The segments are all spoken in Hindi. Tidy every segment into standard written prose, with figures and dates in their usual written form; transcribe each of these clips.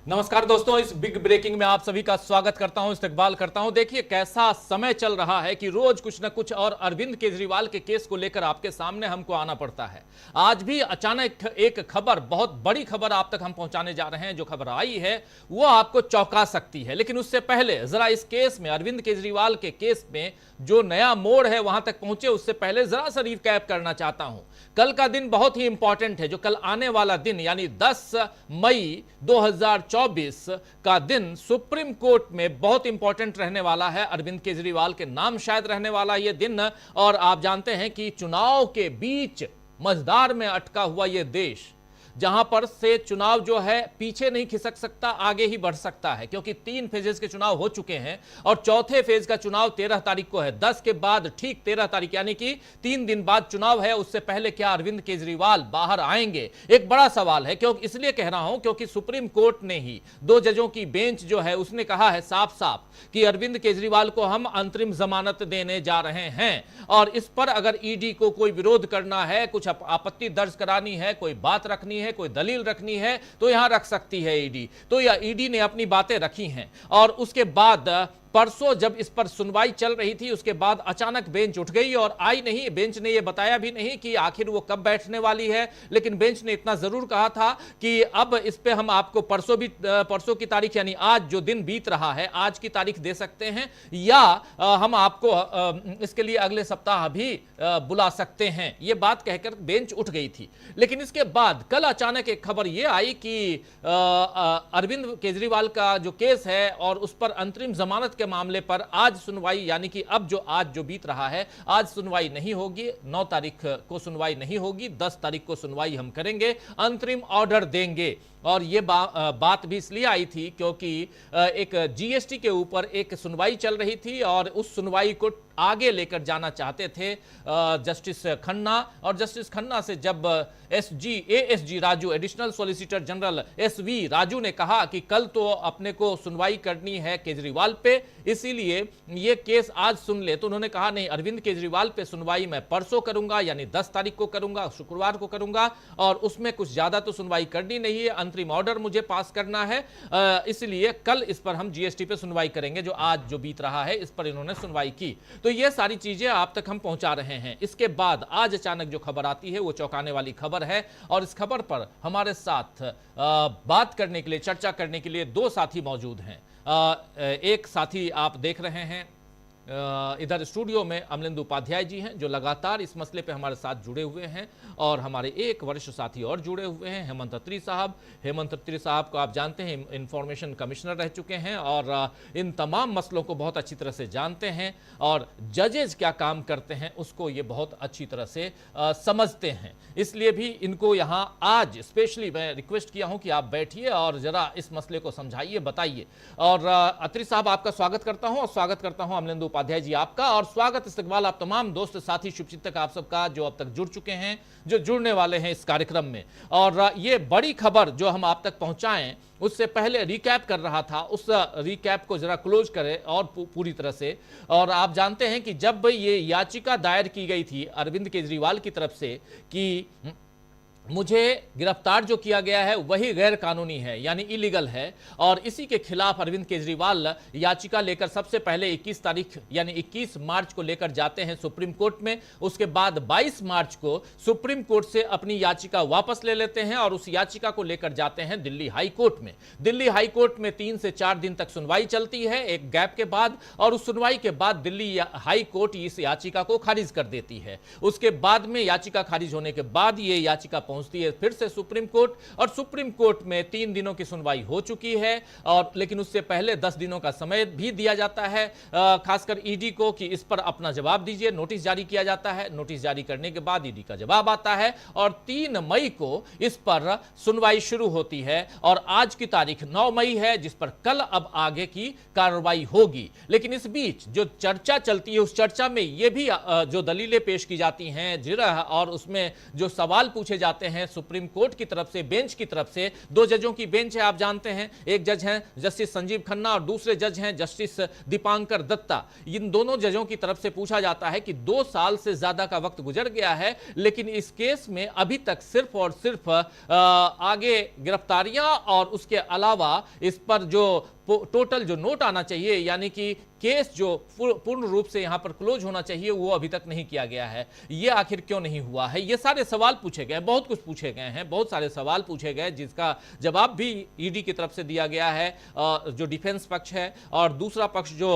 नमस्कार दोस्तों, इस बिग ब्रेकिंग में आप सभी का स्वागत करता हूं, इस्तकबाल करता हूं। देखिए कैसा समय चल रहा है कि रोज कुछ न कुछ और अरविंद केजरीवाल के केस को लेकर आपके सामने हमको आना पड़ता है। आज भी अचानक एक खबर, बहुत बड़ी खबर आप तक हम पहुंचाने जा रहे हैं। जो खबर आई है वो आपको चौंका सकती है, लेकिन उससे पहले जरा इस केस में, अरविंद केजरीवाल के केस में जो नया मोड़ है वहां तक पहुंचे, उससे पहले जरा सा रिकैप करना चाहता हूं। कल का दिन बहुत ही इंपॉर्टेंट है। जो कल आने वाला दिन यानी 10 मई 2024 का दिन सुप्रीम कोर्ट में बहुत इंपॉर्टेंट रहने वाला है। अरविंद केजरीवाल के नाम शायद रहने वाला यह दिन। और आप जानते हैं कि चुनाव के बीच मझधार में अटका हुआ यह देश, जहां पर से चुनाव जो है पीछे नहीं खिसक सकता, आगे ही बढ़ सकता है, क्योंकि 3 फेजेस के चुनाव हो चुके हैं और चौथे फेज का चुनाव 13 तारीख को है। 10 के बाद ठीक 13 तारीख यानी कि 3 दिन बाद चुनाव है। उससे पहले क्या अरविंद केजरीवाल बाहर आएंगे, एक बड़ा सवाल है। क्योंकि इसलिए कह रहा हूं क्योंकि सुप्रीम कोर्ट ने ही 2 जजों की बेंच जो है उसने कहा है साफ साफ कि अरविंद केजरीवाल को हम अंतरिम जमानत देने जा रहे हैं। और इस पर अगर ईडी को कोई विरोध करना है, कुछ आपत्ति दर्ज करानी है, कोई बात रखनी है, कोई दलील रखनी है, तो यहां रख सकती है ईडी। तो यह ईडी ने अपनी बातें रखी हैं। और उसके बाद परसों जब इस पर सुनवाई चल रही थी, उसके बाद अचानक बेंच उठ गई और आई नहीं। बेंच ने यह बताया भी नहीं कि आखिर वो कब बैठने वाली है, लेकिन बेंच ने इतना जरूर कहा था कि अब इस पे हम आपको परसों की तारीख यानी आज जो दिन बीत रहा है, आज की तारीख दे सकते हैं, या हम आपको इसके लिए अगले सप्ताह भी बुला सकते हैं। यह बात कहकर बेंच उठ गई थी। लेकिन इसके बाद कल अचानक एक खबर यह आई कि अरविंद केजरीवाल का जो केस है और उस पर अंतरिम जमानत के मामले पर आज सुनवाई, यानी कि अब आज जो बीत रहा है, आज सुनवाई नहीं होगी। 9 तारीख को सुनवाई नहीं होगी, 10 तारीख को सुनवाई हम करेंगे, अंतरिम ऑर्डर देंगे। और ये बात भी इसलिए आई थी क्योंकि एक जीएसटी के ऊपर एक सुनवाई चल रही थी और उस सुनवाई को आगे लेकर जाना चाहते थे जस्टिस खन्ना। और जस्टिस खन्ना से जब ASG Raju, additional solicitor general SV Raju ने कहा कि कल तो अपने को सुनवाई करनी है केजरीवाल पे, इसीलिए ये केस आज सुन ले, तो उन्होंने कहा नहीं, अरविंद केजरीवाल पे सुनवाई मैं परसों करूंगा, यानी 10 तारीख को करूंगा, शुक्रवार को करूंगा। और उसमें कुछ ज्यादा तो सुनवाई करनी नहीं है, अंतरिम ऑर्डर मुझे पास करना है, इसलिए कल इस पर हम जीएसटी पे सुनवाई करेंगे। जो आज जो बीत रहा है इस पर इन्होंने सुनवाई की। तो ये सारी चीजें आप तक हम पहुंचा रहे हैं। इसके बाद आज अचानक जो खबर आती है वो चौंकाने वाली खबर है। और इस खबर पर हमारे साथ बात करने के लिए, चर्चा करने के लिए 2 साथी मौजूद हैं। एक साथी आप देख रहे हैं इधर स्टूडियो में, अमलेंदु उपाध्याय जी हैं, जो लगातार इस मसले पे हमारे साथ जुड़े हुए हैं। और हमारे एक वरिष्ठ साथी और जुड़े हुए हैं, हेमंत अत्री साहब। हेमंत अत्री साहब को आप जानते हैं, इंफॉर्मेशन कमिश्नर रह चुके हैं और इन तमाम मसलों को बहुत अच्छी तरह से जानते हैं। और जजेज क्या काम करते हैं उसको ये बहुत अच्छी तरह से समझते हैं। इसलिए भी इनको यहाँ आज स्पेशली मैं रिक्वेस्ट किया हूँ कि आप बैठिए और जरा इस मसले को समझाइए, बताइए। और अत्री साहब आपका स्वागत करता हूँ, और स्वागत करता हूँ अमलेंदु उपाध्याय जी आपका, और स्वागत इस्तकबाल आप तमाम दोस्त साथी शुभचिंतक आप सबका जो अब तक जुड़ चुके हैं, जो जुड़ने वाले हैं इस कार्यक्रम में। और ये बड़ी खबर जो हम आप तक पहुंचाएं, उससे पहले रिकैप कर रहा था, उस रिकैप को जरा क्लोज करें और पूरी तरह से। और आप जानते हैं कि जब ये याचिका दायर की गई थी अरविंद केजरीवाल की तरफ से कि मुझे गिरफ्तार जो किया गया है वही गैर कानूनी है, यानी इलीगल है, और इसी के खिलाफ अरविंद केजरीवाल याचिका लेकर सबसे पहले 21 तारीख यानी 21 मार्च को लेकर जाते हैं सुप्रीम कोर्ट में। उसके बाद 22 मार्च को सुप्रीम कोर्ट से अपनी याचिका वापस ले लेते हैं और उस याचिका को लेकर जाते हैं दिल्ली हाई कोर्ट में। दिल्ली हाई कोर्ट में 3 से 4 दिन तक सुनवाई चलती है, एक गैप के बाद, और उस सुनवाई के बाद दिल्ली हाई कोर्ट इस याचिका को खारिज कर देती है। उसके बाद में याचिका खारिज होने के बाद ये याचिका पहुंचती है फिर से सुप्रीम कोर्ट, और सुप्रीम कोर्ट में 3 दिनों की सुनवाई हो चुकी है। और लेकिन उससे पहले 10 दिनों का समय भी दिया जाता है खासकर ईडी को कि इस पर अपना जवाब दीजिए। नोटिस जारी किया जाता है, नोटिस जारी करने के बाद ईडी का जवाब आता है और 3 मई को इस पर सुनवाई शुरू होती है। और आज की तारीख 9 मई है, जिस पर कल अब आगे की कार्रवाई होगी। लेकिन इस बीच जो चर्चा चलती है, उस चर्चा में यह भी जो दलीलें पेश की जाती हैं, जिरह और उसमें जो सवाल पूछे जाते हैं सुप्रीम कोर्ट की तरफ से, बेंच की तरफ से। 2 जजों की बेंच है, आप जानते हैं। एक जज हैं जस्टिस संजीव खन्ना और दूसरे जज हैं जस्टिस दीपांकर दत्ता। इन दोनों जजों की तरफ से पूछा जाता है कि 2 साल से ज्यादा का वक्त गुजर गया है, लेकिन इस केस में अभी तक सिर्फ और सिर्फ आगे गिरफ्तारियां और उसके अलावा इस पर जो टोटल जो नोट आना चाहिए, यानी कि केस जो पूर्ण रूप से यहां पर क्लोज होना चाहिए, वो अभी तक नहीं किया गया है। ये आखिर क्यों नहीं हुआ है? ये सारे सवाल पूछे गए, बहुत कुछ पूछे गए हैं, बहुत सारे सवाल पूछे गए, जिसका जवाब भी ईडी की तरफ से दिया गया है, जो डिफेंस पक्ष है, और दूसरा पक्ष जो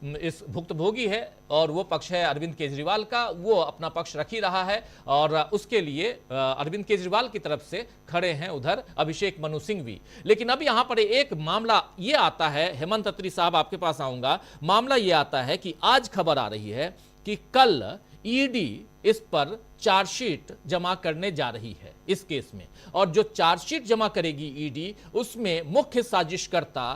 इस भुक्तभोगी है और वो पक्ष है अरविंद केजरीवाल का, वो अपना पक्ष रख ही रहा है। और उसके लिए अरविंद केजरीवाल की तरफ से खड़े हैं उधर अभिषेक मनु सिंघवी। लेकिन अब यहां पर एक मामला ये आता है, हेमंत अत्री साहब आपके पास आऊंगा। मामला ये आता है कि आज खबर आ रही है कि कल ईडी इस पर चार्जशीट जमा करने जा रही है इस केस में, और जो चार्जशीट जमा करेगी ईडी, उसमें मुख्य साजिशकर्ता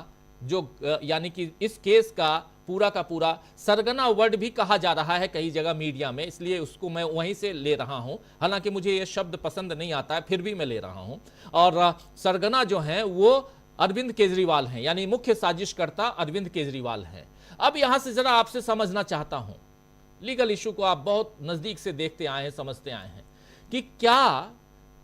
जो यानी कि इस केस का पूरा सरगना वर्ड भी कहा जा रहा है कई जगह मीडिया में, इसलिए उसको मैं वहीं से ले रहा हूं। हालांकि मुझे यह शब्द पसंद नहीं आता है, फिर भी मैं ले रहा हूं। और सरगना जो है वो अरविंद केजरीवाल हैं, यानी मुख्य साजिशकर्ता अरविंद केजरीवाल हैं। अब यहां से जरा आपसे समझना चाहता हूं, लीगल इशू को आप बहुत नजदीक से देखते आए हैं, समझते आए हैं, कि क्या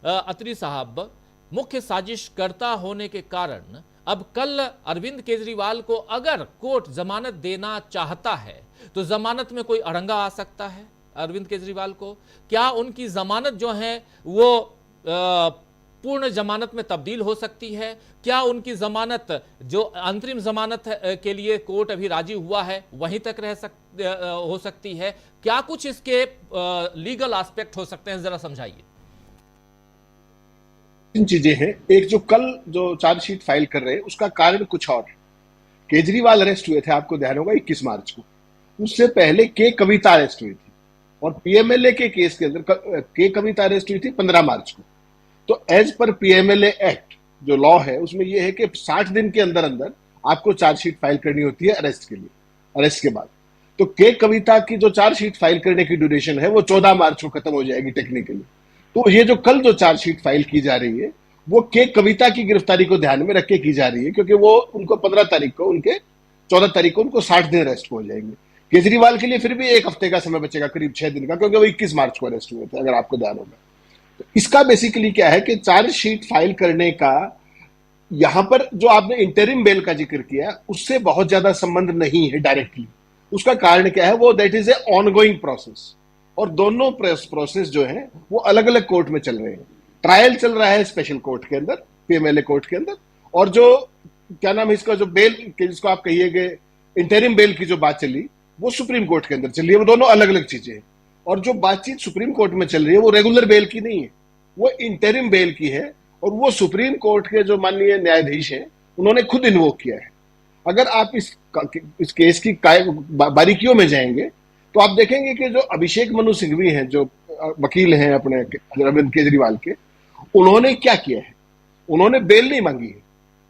अत्री साहब मुख्य साजिशकर्ता होने के कारण अब कल अरविंद केजरीवाल को अगर कोर्ट जमानत देना चाहता है तो जमानत में कोई अड़ंगा आ सकता है अरविंद केजरीवाल को? क्या उनकी जमानत जो है वो पूर्ण जमानत में तब्दील हो सकती है? क्या उनकी जमानत जो अंतरिम जमानत के लिए कोर्ट अभी राजी हुआ है वहीं तक हो सकती है? क्या कुछ इसके लीगल एस्पेक्ट हो सकते हैं, जरा समझाइए। 3 चीजें हैं। एक, जो कल जो चार्जशीट फाइल कर रहे हैं उसका कारण कुछ और। केजरीवाल अरेस्ट हुए थे, आपको ध्यान होगा, 21 मार्च को। उससे पहले के कविता अरेस्ट हुई थी, और पीएमएलए के केस के अंदर के कविता अरेस्ट हुई थी 15 मार्च को। तो एज पर पीएमएलए एक्ट जो लॉ है उसमें यह है कि 60 दिन के अंदर अंदर आपको चार्जशीट फाइल करनी होती है अरेस्ट के लिए, अरेस्ट के बाद। तो के कविता की जो चार्जशीट फाइल करने की ड्यूरेशन है वो 14 मार्च को खत्म हो जाएगी टेक्निकली। तो ये जो कल जो चार्जशीट फाइल की जा रही है वो के कविता की गिरफ्तारी को ध्यान में रख के की जा रही है, क्योंकि वो उनको 15 तारीख को, उनके 14 तारीख को उनको 60 दिन अरेस्ट हो जाएंगे। केजरीवाल के लिए फिर भी 1 हफ्ते का समय बचेगा, करीब 6 दिन का, क्योंकि वो 21 मार्च को अरेस्ट हुए थे, अगर आपको ध्यान होगा। तो इसका बेसिकली क्या है कि चार्जशीट फाइल करने का यहां पर जो आपने इंटरिम बेल का जिक्र किया उससे बहुत ज्यादा संबंध नहीं है डायरेक्टली। उसका कारण क्या है, वो that is A ongoing process, और दोनों प्रोसेस जो है वो अलग अलग कोर्ट में चल रहे हैं। ट्रायल चल रहा है स्पेशल कोर्ट के अंदर, पीएमएलए कोर्ट के अंदर, और जो क्या नाम है इसका, जो बेल जिसको आप कहिएगे इंटरिम बेल की जो बात चली वो सुप्रीम कोर्ट के अंदर चल रही है। वो दोनों अलग अलग चीजें हैं। और जो बातचीत सुप्रीम कोर्ट में चल रही है वो रेगुलर बेल की नहीं है, वो इंटरिम बेल की है, और वो सुप्रीम कोर्ट के जो माननीय न्यायाधीश हैं उन्होंने खुद इन्वोक किया है। अगर आप इस केस की बारीकियों में जाएंगे तो आप देखेंगे कि जो अभिषेक मनु सिंघवी हैं, जो वकील हैं अपने अरविंद केजरीवाल के, उन्होंने क्या किया है, उन्होंने बेल नहीं मांगी है,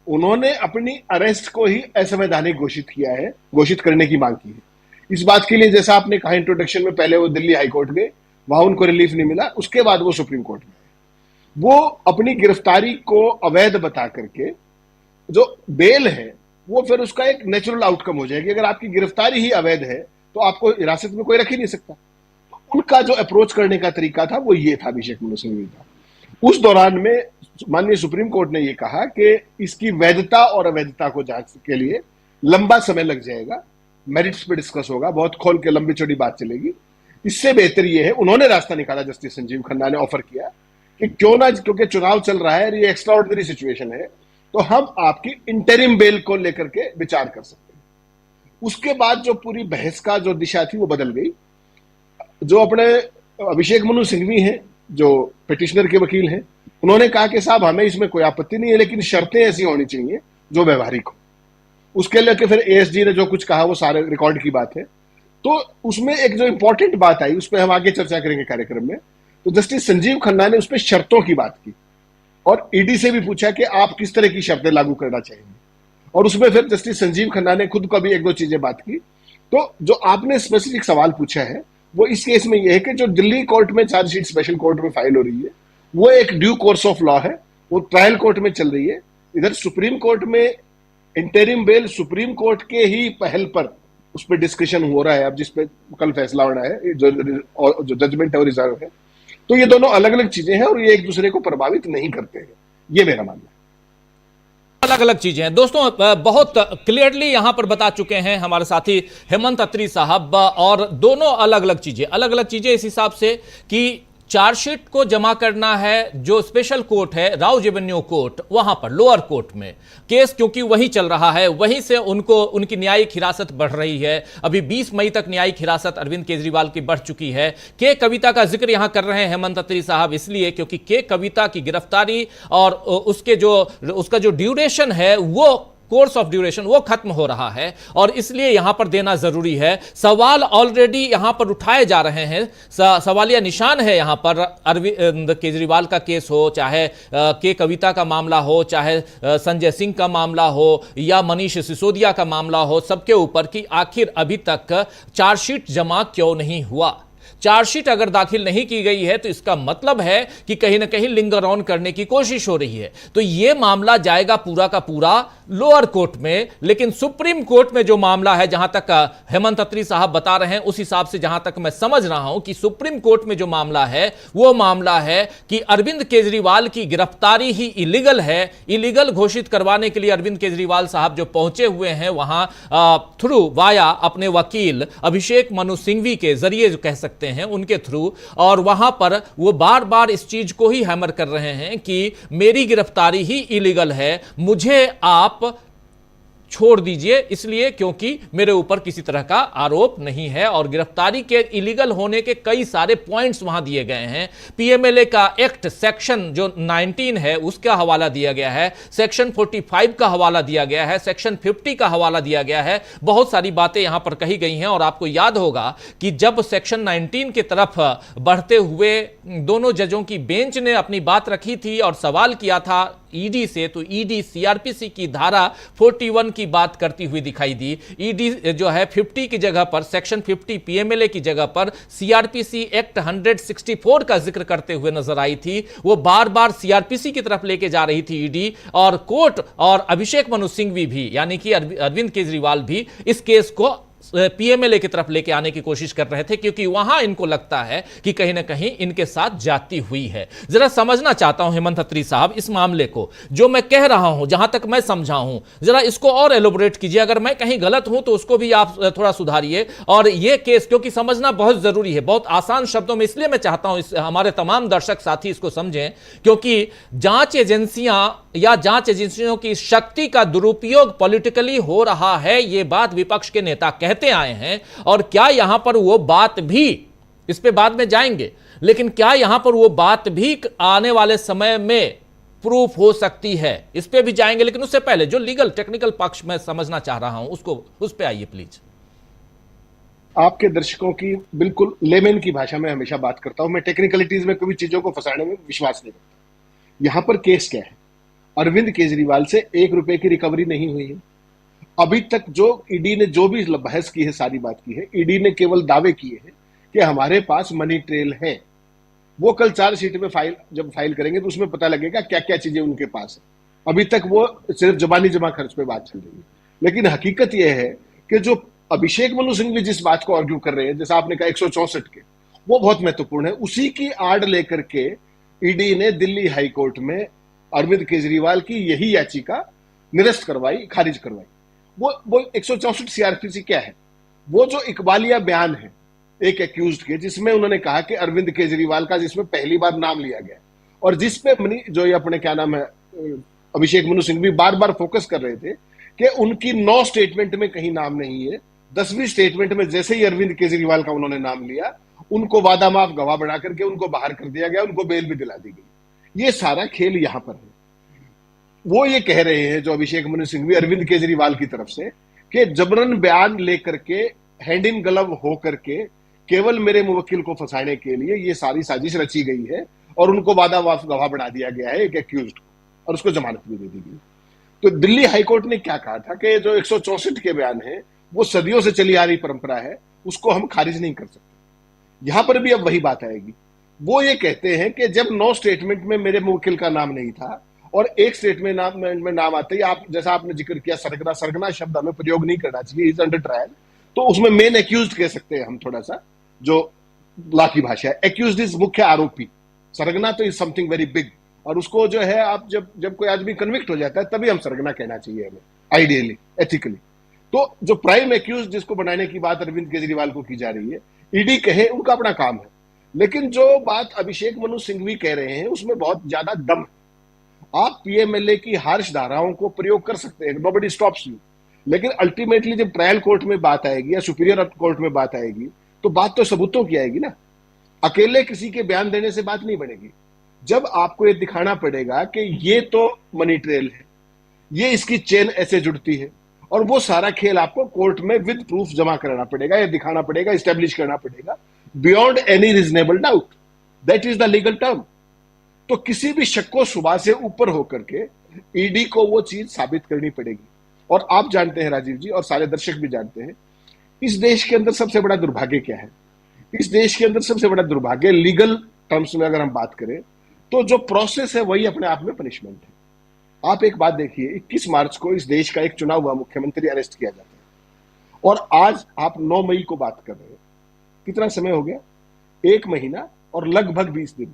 उन्होंने अपनी अरेस्ट को ही असंवैधानिक घोषित किया है, घोषित करने की मांग की है। इस बात के लिए, जैसा आपने कहा इंट्रोडक्शन में, पहले वो दिल्ली हाईकोर्ट गए, वहां उनको रिलीफ नहीं मिला, उसके बाद वो सुप्रीम कोर्ट में। वो अपनी गिरफ्तारी को अवैध बता करके जो बेल है वो फिर उसका एक नेचुरल आउटकम हो जाएगी। अगर आपकी गिरफ्तारी ही अवैध है तो आपको हिरासत में कोई रख ही नहीं सकता। तो उनका जो अप्रोच करने का तरीका था वो ये था, अभिषेक मनु सिंघवी का। उस दौरान में माननीय सुप्रीम कोर्ट ने ये कहा कि इसकी वैधता और अवैधता को जांच के लिए लंबा समय लग जाएगा, मेरिट्स पे डिस्कस होगा, बहुत खोल के लंबी चौड़ी बात चलेगी। इससे बेहतर ये है, उन्होंने रास्ता निकाला, जस्टिस संजीव खन्ना ने ऑफर किया कि क्यों ना, क्योंकि चुनाव चल रहा है, ये एक्स्ट्रा ऑर्डिनरी सिचुएशन है, तो हम आपकी इंटरिम बेल को लेकर के विचार कर सकते हैं। उसके बाद जो पूरी बहस का जो दिशा थी वो बदल गई। जो अपने अभिषेक मनु सिंघवी हैं, जो पिटिशनर के वकील हैं, उन्होंने कहा कि साहब हमें इसमें कोई आपत्ति नहीं है, लेकिन शर्तें ऐसी होनी चाहिए जो व्यवहारिक हो। उसके लेके फिर एएसजी ने जो कुछ कहा वो सारे रिकॉर्ड की बात है। तो उसमें एक जो इंपॉर्टेंट बात आई, उस पर हम आगे चर्चा करेंगे कार्यक्रम में। तो जस्टिस संजीव खन्ना ने उस पर शर्तों की बात की और ईडी से भी पूछा कि आप किस तरह की शर्तें लागू करना चाहेंगे, और उसमें फिर जस्टिस संजीव खन्ना ने खुद को भी 1-2 चीजें बात की। तो जो आपने स्पेसिफिक सवाल पूछा है वो इस केस में यह है कि जो दिल्ली कोर्ट में चार्जशीट स्पेशल कोर्ट में फाइल हो रही है वो एक ड्यू कोर्स ऑफ लॉ है, वो ट्रायल कोर्ट में चल रही है। इधर सुप्रीम कोर्ट में इंटरिम बेल सुप्रीम कोर्ट के ही पहल पर उस पर डिस्कशन हो रहा है अब, जिसपे कल फैसला होना है, जो जजमेंट है वो रिजर्व है। तो ये दोनों अलग अलग चीजें हैं और ये एक दूसरे को प्रभावित नहीं करते हैं, ये मेरा मानना है। अलग अलग चीजें हैं दोस्तों, बहुत क्लियरली यहां पर बता चुके हैं हमारे साथी हेमंत अत्री साहब, और दोनों अलग अलग चीजें इस हिसाब से कि चार्जशीट को जमा करना है जो स्पेशल कोर्ट है राव जेवेन्यू कोर्ट, वहां पर लोअर कोर्ट में केस क्योंकि वहीं चल रहा है, वहीं से उनकी न्यायिक हिरासत बढ़ रही है। अभी 20 मई तक न्यायिक हिरासत अरविंद केजरीवाल की बढ़ चुकी है। के कविता का जिक्र यहां कर रहे हैं हेमंत अत्री साहब इसलिए क्योंकि के कविता की गिरफ्तारी और उसका जो ड्यूरेशन है, वो कोर्स ऑफ ड्यूरेशन वो खत्म हो रहा है और इसलिए यहां पर देना जरूरी है। सवाल ऑलरेडी यहां पर उठाए जा रहे हैं, सवालिया निशान है यहां पर। अरविंद केजरीवाल का केस हो, चाहे के कविता का मामला हो, चाहे संजय सिंह का मामला हो या मनीष सिसोदिया का मामला हो, सबके ऊपर कि आखिर अभी तक चार्जशीट जमा क्यों नहीं हुआ। चार्जशीट अगर दाखिल नहीं की गई है तो इसका मतलब है कि कहीं ना कहीं लिंगर ऑन करने की कोशिश हो रही है। तो यह मामला जाएगा पूरा का पूरा लोअर कोर्ट में, लेकिन सुप्रीम कोर्ट में जो मामला है, जहां तक हेमंत अत्री साहब बता रहे हैं उस हिसाब से जहां तक मैं समझ रहा हूं कि सुप्रीम कोर्ट में जो मामला है वो मामला है कि अरविंद केजरीवाल की गिरफ्तारी ही इलीगल है। इलीगल घोषित करवाने के लिए अरविंद केजरीवाल साहब जो पहुंचे हुए हैं वहां थ्रू वाया अपने वकील अभिषेक मनु सिंघवी के जरिए जो कह सकते हैं उनके थ्रू, और वहां पर वो बार बार इस चीज को ही हैमर कर रहे हैं कि मेरी गिरफ्तारी ही इलीगल है, मुझे आप छोड़ दीजिए इसलिए क्योंकि मेरे ऊपर किसी तरह का आरोप नहीं है। और गिरफ्तारी के इलीगल होने के कई सारे पॉइंट्स वहां दिए गए हैं। पीएमएलए का एक्ट सेक्शन जो 19 है उसका हवाला दिया गया है, सेक्शन 45 का हवाला दिया गया है, सेक्शन 50 का हवाला दिया गया है। बहुत सारी बातें यहां पर कही गई हैं और आपको याद होगा कि जब सेक्शन 19 की तरफ बढ़ते हुए दोनों जजों की बेंच ने अपनी बात रखी थी और सवाल किया था ईडी से, तो ईडी सीआरपीसी की धारा 41 की बात करती हुई दिखाई दी। ईडी जो है 50 की जगह पर, सेक्शन 50 पीएमएलए की जगह पर सीआरपीसी एक्ट 164 का जिक्र करते हुए नजर आई थी। वो बार बार सीआरपीसी की तरफ लेके जा रही थी ईडी, और कोर्ट और अभिषेक मनु सिंघवी भी यानी कि अरविंद केजरीवाल भी इस केस को पीएमएलए की तरफ लेके आने की कोशिश कर रहे थे क्योंकि वहां इनको लगता है कि कहीं ना कहीं इनके साथ जाती हुई है। जरा समझना चाहता हूं हेमंत अत्री साहब इस मामले को, जो मैं कह रहा हूं जहां तक मैं समझा हूं, जरा इसको और एलोबरेट कीजिए। अगर मैं कहीं गलत हूं तो उसको भी आप थोड़ा सुधारिए। और यह केस क्योंकि समझना बहुत जरूरी है, बहुत आसान शब्दों में इसलिए मैं चाहता हूं हमारे तमाम दर्शक साथी इसको समझें, क्योंकि जांच एजेंसियां या जांच एजेंसियों की शक्ति का दुरुपयोग पॉलिटिकली हो रहा है, यह बात विपक्ष के नेता कहते आए हैं। और क्या यहां पर वो बात भी, इस पे बाद में जाएंगे, लेकिन क्या यहां पर वो बात भी आने वाले समय में प्रूफ हो सकती है, इस पे भी जाएंगे। लेकिन उससे पहले जो लीगल टेक्निकल पक्ष में समझना चाह रहा हूं उस पे आइए प्लीज। आपके दर्शकों की बिल्कुल लेमेन की भाषा में हमेशा बात करता हूं, मैं टेक्निकलिटीज में कभी चीजों को फंसाने में विश्वास नहीं करता। यहां पर केस क्या है, अरविंद केजरीवाल से 1 रुपए की रिकवरी नहीं हुई है अभी तक। जो ईडी ने जो भी बहस की है, सारी बात की है, ईडी ने केवल दावे किए हैं कि हमारे पास मनी ट्रेल है। वो कल चार्जशीट में जब फाइल करेंगे तो उसमें पता लगेगा क्या क्या चीजें उनके पास है। अभी तक वो सिर्फ जबानी जमा खर्च पे बात चल रही है, लेकिन हकीकत यह है कि जो अभिषेक मनु सिंघवी जिस बात को आर्ग्यू कर रहे हैं, जैसा आपने कहा 164 के, वो बहुत महत्वपूर्ण है। उसी की आड़ लेकर के ईडी ने दिल्ली हाईकोर्ट में अरविंद केजरीवाल की यही याचिका निरस्त करवाई, खारिज करवाई। वो 164 सीआरपीसी क्या है, वो जो इकबालिया बयान है एक एक्यूज्ड के, जिसमें उन्होंने कहा कि अरविंद केजरीवाल का जिसमें पहली बार नाम लिया गया और जिसपे जो ये अपने क्या नाम है अभिषेक मनु सिंघवी बार बार फोकस कर रहे थे कि उनकी 9 स्टेटमेंट में कहीं नाम नहीं है। 10वीं स्टेटमेंट में जैसे ही अरविंद केजरीवाल का उन्होंने नाम लिया, उनको वादा माफ गवाह बना करके उनको बाहर कर दिया गया, उनको बेल भी दिला दी गई। ये सारा खेल यहां पर है। वो ये कह रहे हैं जो अभिषेक मनु सिंघवी अरविंद केजरीवाल की तरफ से कि जबरन बयान लेकर के हैंड इन ग्लव होकर के केवल मेरे मुवक्किल को फंसाने के लिए ये सारी साजिश रची गई है और उनको वादा माफ गवाह बना दिया गया है एक एक्यूज्ड को, और उसको जमानत भी दे दी गई। तो दिल्ली हाईकोर्ट ने क्या कहा था कि जो 164 के बयान है वो सदियों से चली आ रही परंपरा है, उसको हम खारिज नहीं कर सकते। यहां पर भी अब वही बात आएगी। वो ये कहते हैं कि जब 9 स्टेटमेंट में मेरे मुवक्किल का नाम नहीं था और एक स्टेटमेंट में नाम आते ही, आप जैसा आपने जिक्र किया सरगना, सरगना शब्द हमें प्रयोग नहीं करना चाहिए, इज अंडर ट्रायल, तो उसमें मेन एक्यूज्ड कह सकते हैं हम, थोड़ा सा जो लॉ की भाषा है, एक्यूज्ड इज मुख्य आरोपी, सरगना तो इज समथिंग वेरी बिग, और उसको जो है आप जब जब कोई आदमी कन्विक्ट हो जाता है तभी हम सरगना कहना चाहिए हमें, आइडियली, एथिकली। तो जो प्राइम एक्यूज जिसको बनाने की बात अरविंद केजरीवाल को की जा रही है, ईडी कहे उनका अपना काम है, लेकिन जो बात अभिषेक मनु सिंघवी कह रहे हैं उसमें बहुत ज्यादा दम है। आप पीएमएलए की हार्श धाराओं को प्रयोग कर सकते हैं, नोबडी स्टॉप्स यू, लेकिन अल्टीमेटली जब ट्रायल कोर्ट में बात आएगी या सुपीरियर कोर्ट में बात आएगी तो बात तो सबूतों की आएगी ना, अकेले किसी के बयान देने से बात नहीं बनेगी। जब आपको ये दिखाना पड़ेगा कि ये तो मनी ट्रेल है, ये इसकी चेन ऐसे जुड़ती है, और वो सारा खेल आपको कोर्ट में विद प्रूफ जमा कराना पड़ेगा, या दिखाना पड़ेगा, इस्टेब्लिश करना पड़ेगा, beyond any reasonable doubt, that is the legal term. तो किसी भी शक को सुबह से ऊपर होकर के ईडी को वो चीज साबित करनी पड़ेगी। और आप जानते हैं राजीव जी, और सारे दर्शक भी जानते हैं, इस देश के अंदर सबसे बड़ा दुर्भाग्य क्या है? इस देश के अंदर सबसे बड़ा दुर्भाग्य, लीगल टर्म्स में अगर हम बात करें, तो जो प्रोसेस है वही अपने आप में पनिशमेंट है। आप एक बात देखिए, 21 मार्च को इस देश का एक चुना हुआ मुख्यमंत्री अरेस्ट किया जाता है, और आज आप 9 मई को बात कर रहे हैं, कितना समय हो गया? 1 महीना और लगभग 20 दिन,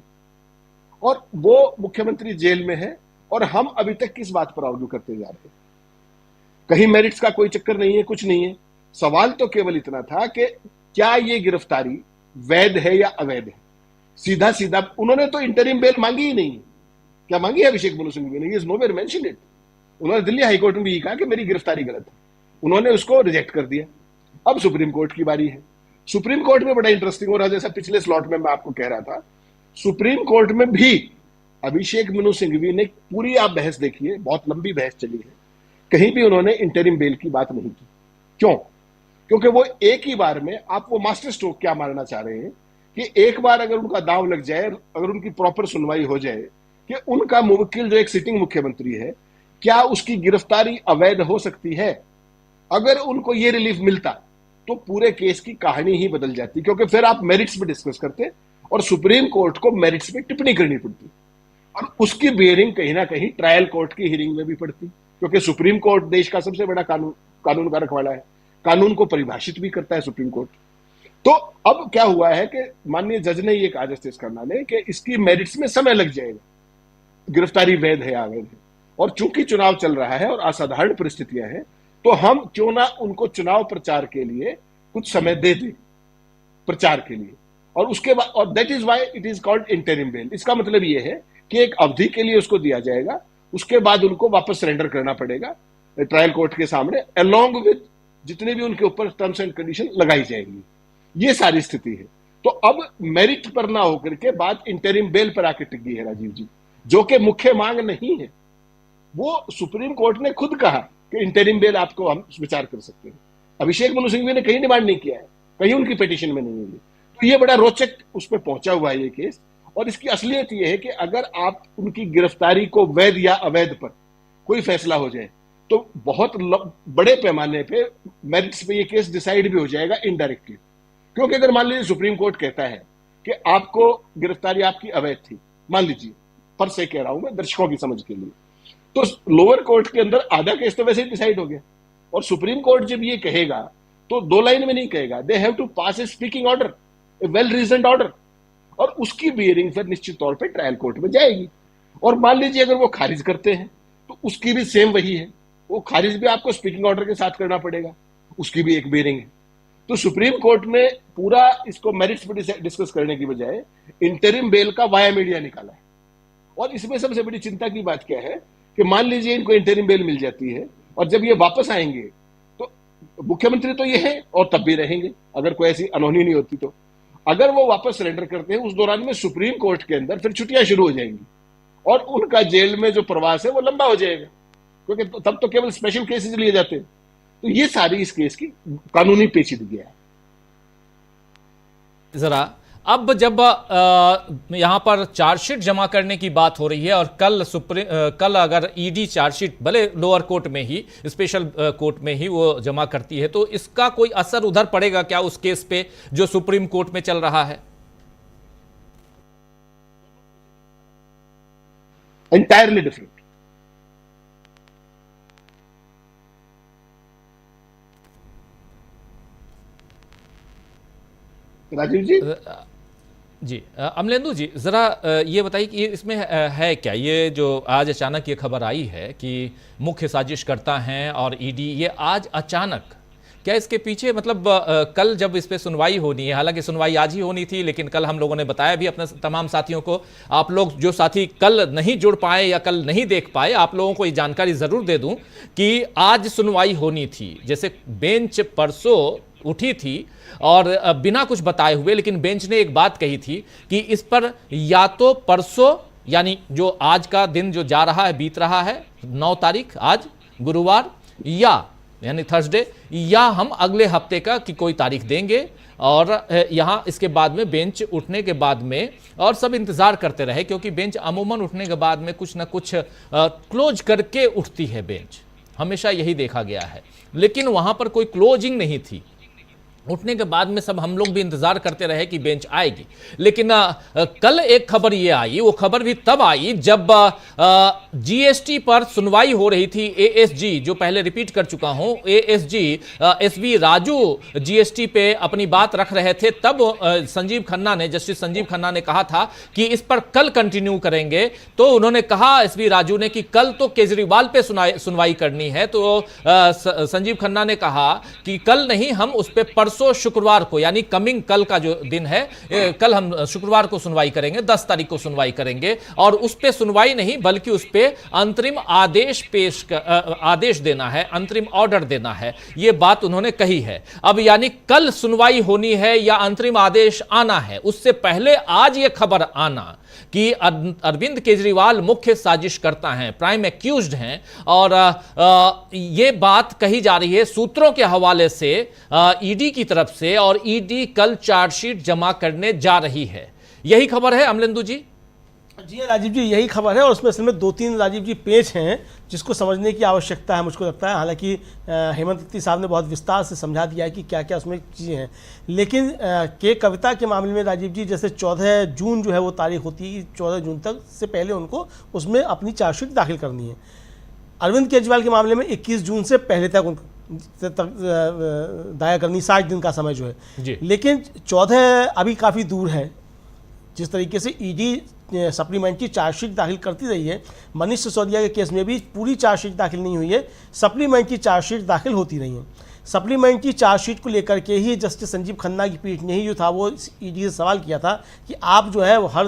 और वो मुख्यमंत्री जेल में है, और हम अभी तक किस बात पर आर्ग्यू करते जा रहे हैं? कहीं मेरिट्स का कोई चक्कर नहीं है, कुछ नहीं है। सवाल तो केवल इतना था कि क्या ये गिरफ्तारी वैध है या अवैध है? सीधा सीधा उन्होंने तो इंटरिम बेल मांगी ही नहीं। क्या मांगी है अभिषेक मनु सिंघवी ने? Is nowhere mentioned it. उन्होंने दिल्ली हाईकोर्ट में भी कहा कि मेरी गिरफ्तारी गलत है, उन्होंने उसको रिजेक्ट कर दिया। अब सुप्रीम कोर्ट की बारी है। सुप्रीम कोर्ट में बड़ा इंटरेस्टिंग हो रहा है, जैसा पिछले स्लॉट में मैं आपको कह रहा था, सुप्रीम कोर्ट में भी अभिषेक मनु सिंघवी ने पूरी, आप बहस देखिए, बहुत लंबी बहस चली है, कहीं भी उन्होंने इंटरिम बेल की बात नहीं की। क्यों? क्योंकि वो एक ही बार में, आप वो मास्टर स्ट्रोक क्या मारना चाह रहे हैं कि एक बार अगर उनका दांव लग जाए, अगर उनकी प्रॉपर सुनवाई हो जाए कि उनका मुवक्किल जो एक सिटिंग मुख्यमंत्री है, क्या उसकी गिरफ्तारी अवैध हो सकती है, अगर उनको ये रिलीफ मिलता तो पूरे केस की कहानी ही बदल जाती, क्योंकि फिर आप मेरिट्स पे डिस्कस करते और सुप्रीम कोर्ट को मेरिट्स पे टिप्पणी करनी पड़ती, और उसकी बेयरिंग कहीं ना कहीं ट्रायल कोर्ट की हियरिंग में भी पड़ती, क्योंकि सुप्रीम कोर्ट देश का सबसे बड़ा कानून का रखवाला है, कानून को परिभाषित भी करता है सुप्रीम कोर्ट। तो अब क्या हुआ है कि माननीय जज ने ये कहा, जस्टिस खन्ना ने, कि इसकी मेरिट्स में समय लग जाएगा, गिरफ्तारी वैध है या अवैध है, और चूंकि चुनाव चल रहा है और असाधारण परिस्थितियां हैं, तो हम क्यों ना उनको चुनाव प्रचार के लिए कुछ समय दे दें, प्रचार के लिए, और उसके बाद, और that is why it is called interim bell. इसका मतलब यह है कि एक अवधि के लिए उसको दिया जाएगा, उसके बाद उनको वापस सरेंडर करना पड़ेगा ट्रायल कोर्ट के सामने, अलोंग विद जितने भी उनके ऊपर टर्म्स एंड कंडीशन लगाई जाएंगी। ये सारी स्थिति है। तो अब मेरिट पर ना होकर के बात इंटरिम बेल पर आके टिक गई है राजीव जी, जो कि मुख्य मांग नहीं है। वो सुप्रीम कोर्ट ने खुद कहा कि इंटरिम बेल आपको हम विचार कर सकते हैं। अभिषेक मनु सिंघवी ने कहीं डिमांड नहीं किया है, कहीं उनकी पिटीशन में नहीं है। तो ये बड़ा रोचक उस पर पहुंचा हुआ है ये केस, और इसकी असलियत ये है कि अगर आप उनकी गिरफ्तारी को वैध या अवैध पर कोई फैसला हो जाए तो बहुत बड़े पैमाने पे मेरिट्स पे ये केस डिसाइड भी हो जाएगा इनडायरेक्टली। क्योंकि अगर मान लीजिए सुप्रीम कोर्ट कहता है कि आपको गिरफ्तारी आपकी अवैध थी, मान लीजिए, पर से कह रहा हूं मैं दर्शकों की समझ के लिए, तो लोअर कोर्ट के अंदर आधा केस तो वैसे ही डिसाइड हो गया, और सुप्रीम कोर्ट जब ये कहेगा तो 2 लाइन में नहीं कहेगा, they have to pass a speaking order, a well reasoned order, और उसकी बियरिंग फिर निश्चित तौर पे ट्रायल कोर्ट में जाएगी। और मान लीजिए अगर वो खारिज करते हैं तो उसकी भी सेम वही है, वो खारिज भी आपको स्पीकिंग ऑर्डर के साथ करना पड़ेगा, उसकी भी एक बियरिंग है। तो सुप्रीम कोर्ट ने पूरा इसको मेरिट्स पर डिस्कस करने की बजाय इंटरिम बेल का वाया मीडिया निकाला है। और इसमें सबसे बड़ी चिंता की बात क्या है कि मान लीजिए इनको इंटरिम बेल मिल जाती है, और जब ये वापस आएंगे तो मुख्यमंत्री तो ये है और तब भी रहेंगे, अगर कोई ऐसी अनहोनी नहीं होती तो। अगर वो वापस सरेंडर करते हैं, उस दौरान में सुप्रीम कोर्ट के अंदर फिर छुट्टियां शुरू हो जाएंगी, और उनका जेल में जो प्रवास है वो लंबा हो जाएगा, क्योंकि तब तो केवल स्पेशल केसेस लिए जाते हैं। तो ये सारी इस केस की कानूनी पेचीदगी है। जरा अब जब यहां पर चार्जशीट जमा करने की बात हो रही है, और कल अगर ईडी चार्जशीट भले लोअर कोर्ट में ही, स्पेशल कोर्ट में ही वो जमा करती है, तो इसका कोई असर उधर पड़ेगा क्या उस केस पे जो सुप्रीम कोर्ट में चल रहा है? Entirely different. राजीव जी। जी अमलेंदु जी, ज़रा ये बताइए कि इसमें है क्या, ये जो आज अचानक ये खबर आई है कि मुख्य साजिशकर्ता हैं और ईडी, ये आज अचानक, क्या इसके पीछे मतलब कल जब इस पे सुनवाई होनी है, हालांकि सुनवाई आज ही होनी थी, लेकिन कल हम लोगों ने बताया भी अपने तमाम साथियों को, आप लोग जो साथी कल नहीं जुड़ पाए या कल नहीं देख पाए, आप लोगों को ये जानकारी ज़रूर दे दूं कि आज सुनवाई होनी थी। जैसे बेंच परसों उठी थी और बिना कुछ बताए हुए, लेकिन बेंच ने एक बात कही थी कि इस पर या तो परसों, यानी जो आज का दिन जो जा रहा है, बीत रहा है 9 तारीख आज गुरुवार, या यानी थर्सडे, या हम अगले हफ्ते का कि कोई तारीख देंगे। और यहाँ इसके बाद में बेंच उठने के बाद में, और सब इंतजार करते रहे, क्योंकि बेंच अमूमन उठने के बाद में कुछ ना कुछ क्लोज करके उठती है बेंच, हमेशा यही देखा गया है। लेकिन वहां पर कोई क्लोजिंग नहीं थी। उठने के बाद में सब हम लोग भी इंतजार करते रहे कि बेंच आएगी। लेकिन कल एक खबर ये आई, वो खबर भी तब आई जब जीएसटी पर सुनवाई हो रही थी। एएसजी, जो पहले रिपीट कर चुका हूं, एएसजी एसवी राजू जीएसटी पे अपनी बात रख रहे थे। तब संजीव खन्ना ने, जस्टिस संजीव खन्ना ने कहा था कि इस पर कल कंटिन्यू करेंगे। तो उन्होंने कहा एसवी राजू ने कि कल तो केजरीवाल पे सुनवाई करनी है। तो संजीव खन्ना ने कहा कि कल नहीं, हम उस पर परसों शुक्रवार को, यानी कमिंग कल का जो दिन है, कल हम शुक्रवार को सुनवाई करेंगे, 10 तारीख को सुनवाई करेंगे। और उस पे सुनवाई नहीं, बल्कि उस पे अंतरिम आदेश देना है, अंतरिम ऑर्डर देना है, ये बात उन्होंने कही है। अब यानी कल सुनवाई होनी है या अंतरिम आदेश आना है, उससे पहले आज ये खबर आना कि अरविंद केजरीवाल मुख्य साजिशकर्ता हैं, प्राइम एक्यूज्ड हैं। और ये बात कही जा रही है सूत्रों के हवाले से ईडी की तरफ से, और ईडी कल चार्जशीट जमा करने जा रही है। यही खबर है अमलेंदु जी? जी राजीव जी, यही खबर है। और उसमें असल में 2-3 राजीव जी पेज हैं जिसको समझने की आवश्यकता है, मुझको लगता है। हालांकि हेमंत तिवारी साहब ने बहुत विस्तार से समझा दिया है कि क्या क्या उसमें चीज़ें हैं। लेकिन के कविता के मामले में राजीव जी, जैसे 14 जून जो है वो तारीख होती है, 14 जून तक से पहले उनको उसमें अपनी चार्जशीट दाखिल करनी है। अरविंद केजरीवाल के मामले में 21 जून से पहले तक उनको दायर करनी, 60 दिन का समय जो है। लेकिन 14 अभी काफ़ी दूर है। जिस तरीके से ईडी सप्लीमेंट्री चार्जशीट दाखिल करती रही है, मनीष सिसोदिया के केस में भी पूरी चार्जशीट दाखिल नहीं हुई है, सप्लीमेंट्री चार्जशीट दाखिल होती रही है। सप्लीमेंट्री चार्जशीट को लेकर के ही जस्टिस संजीव खन्ना की पीठ ने ही जो था वो ईडी से सवाल किया था कि आप जो है वो हर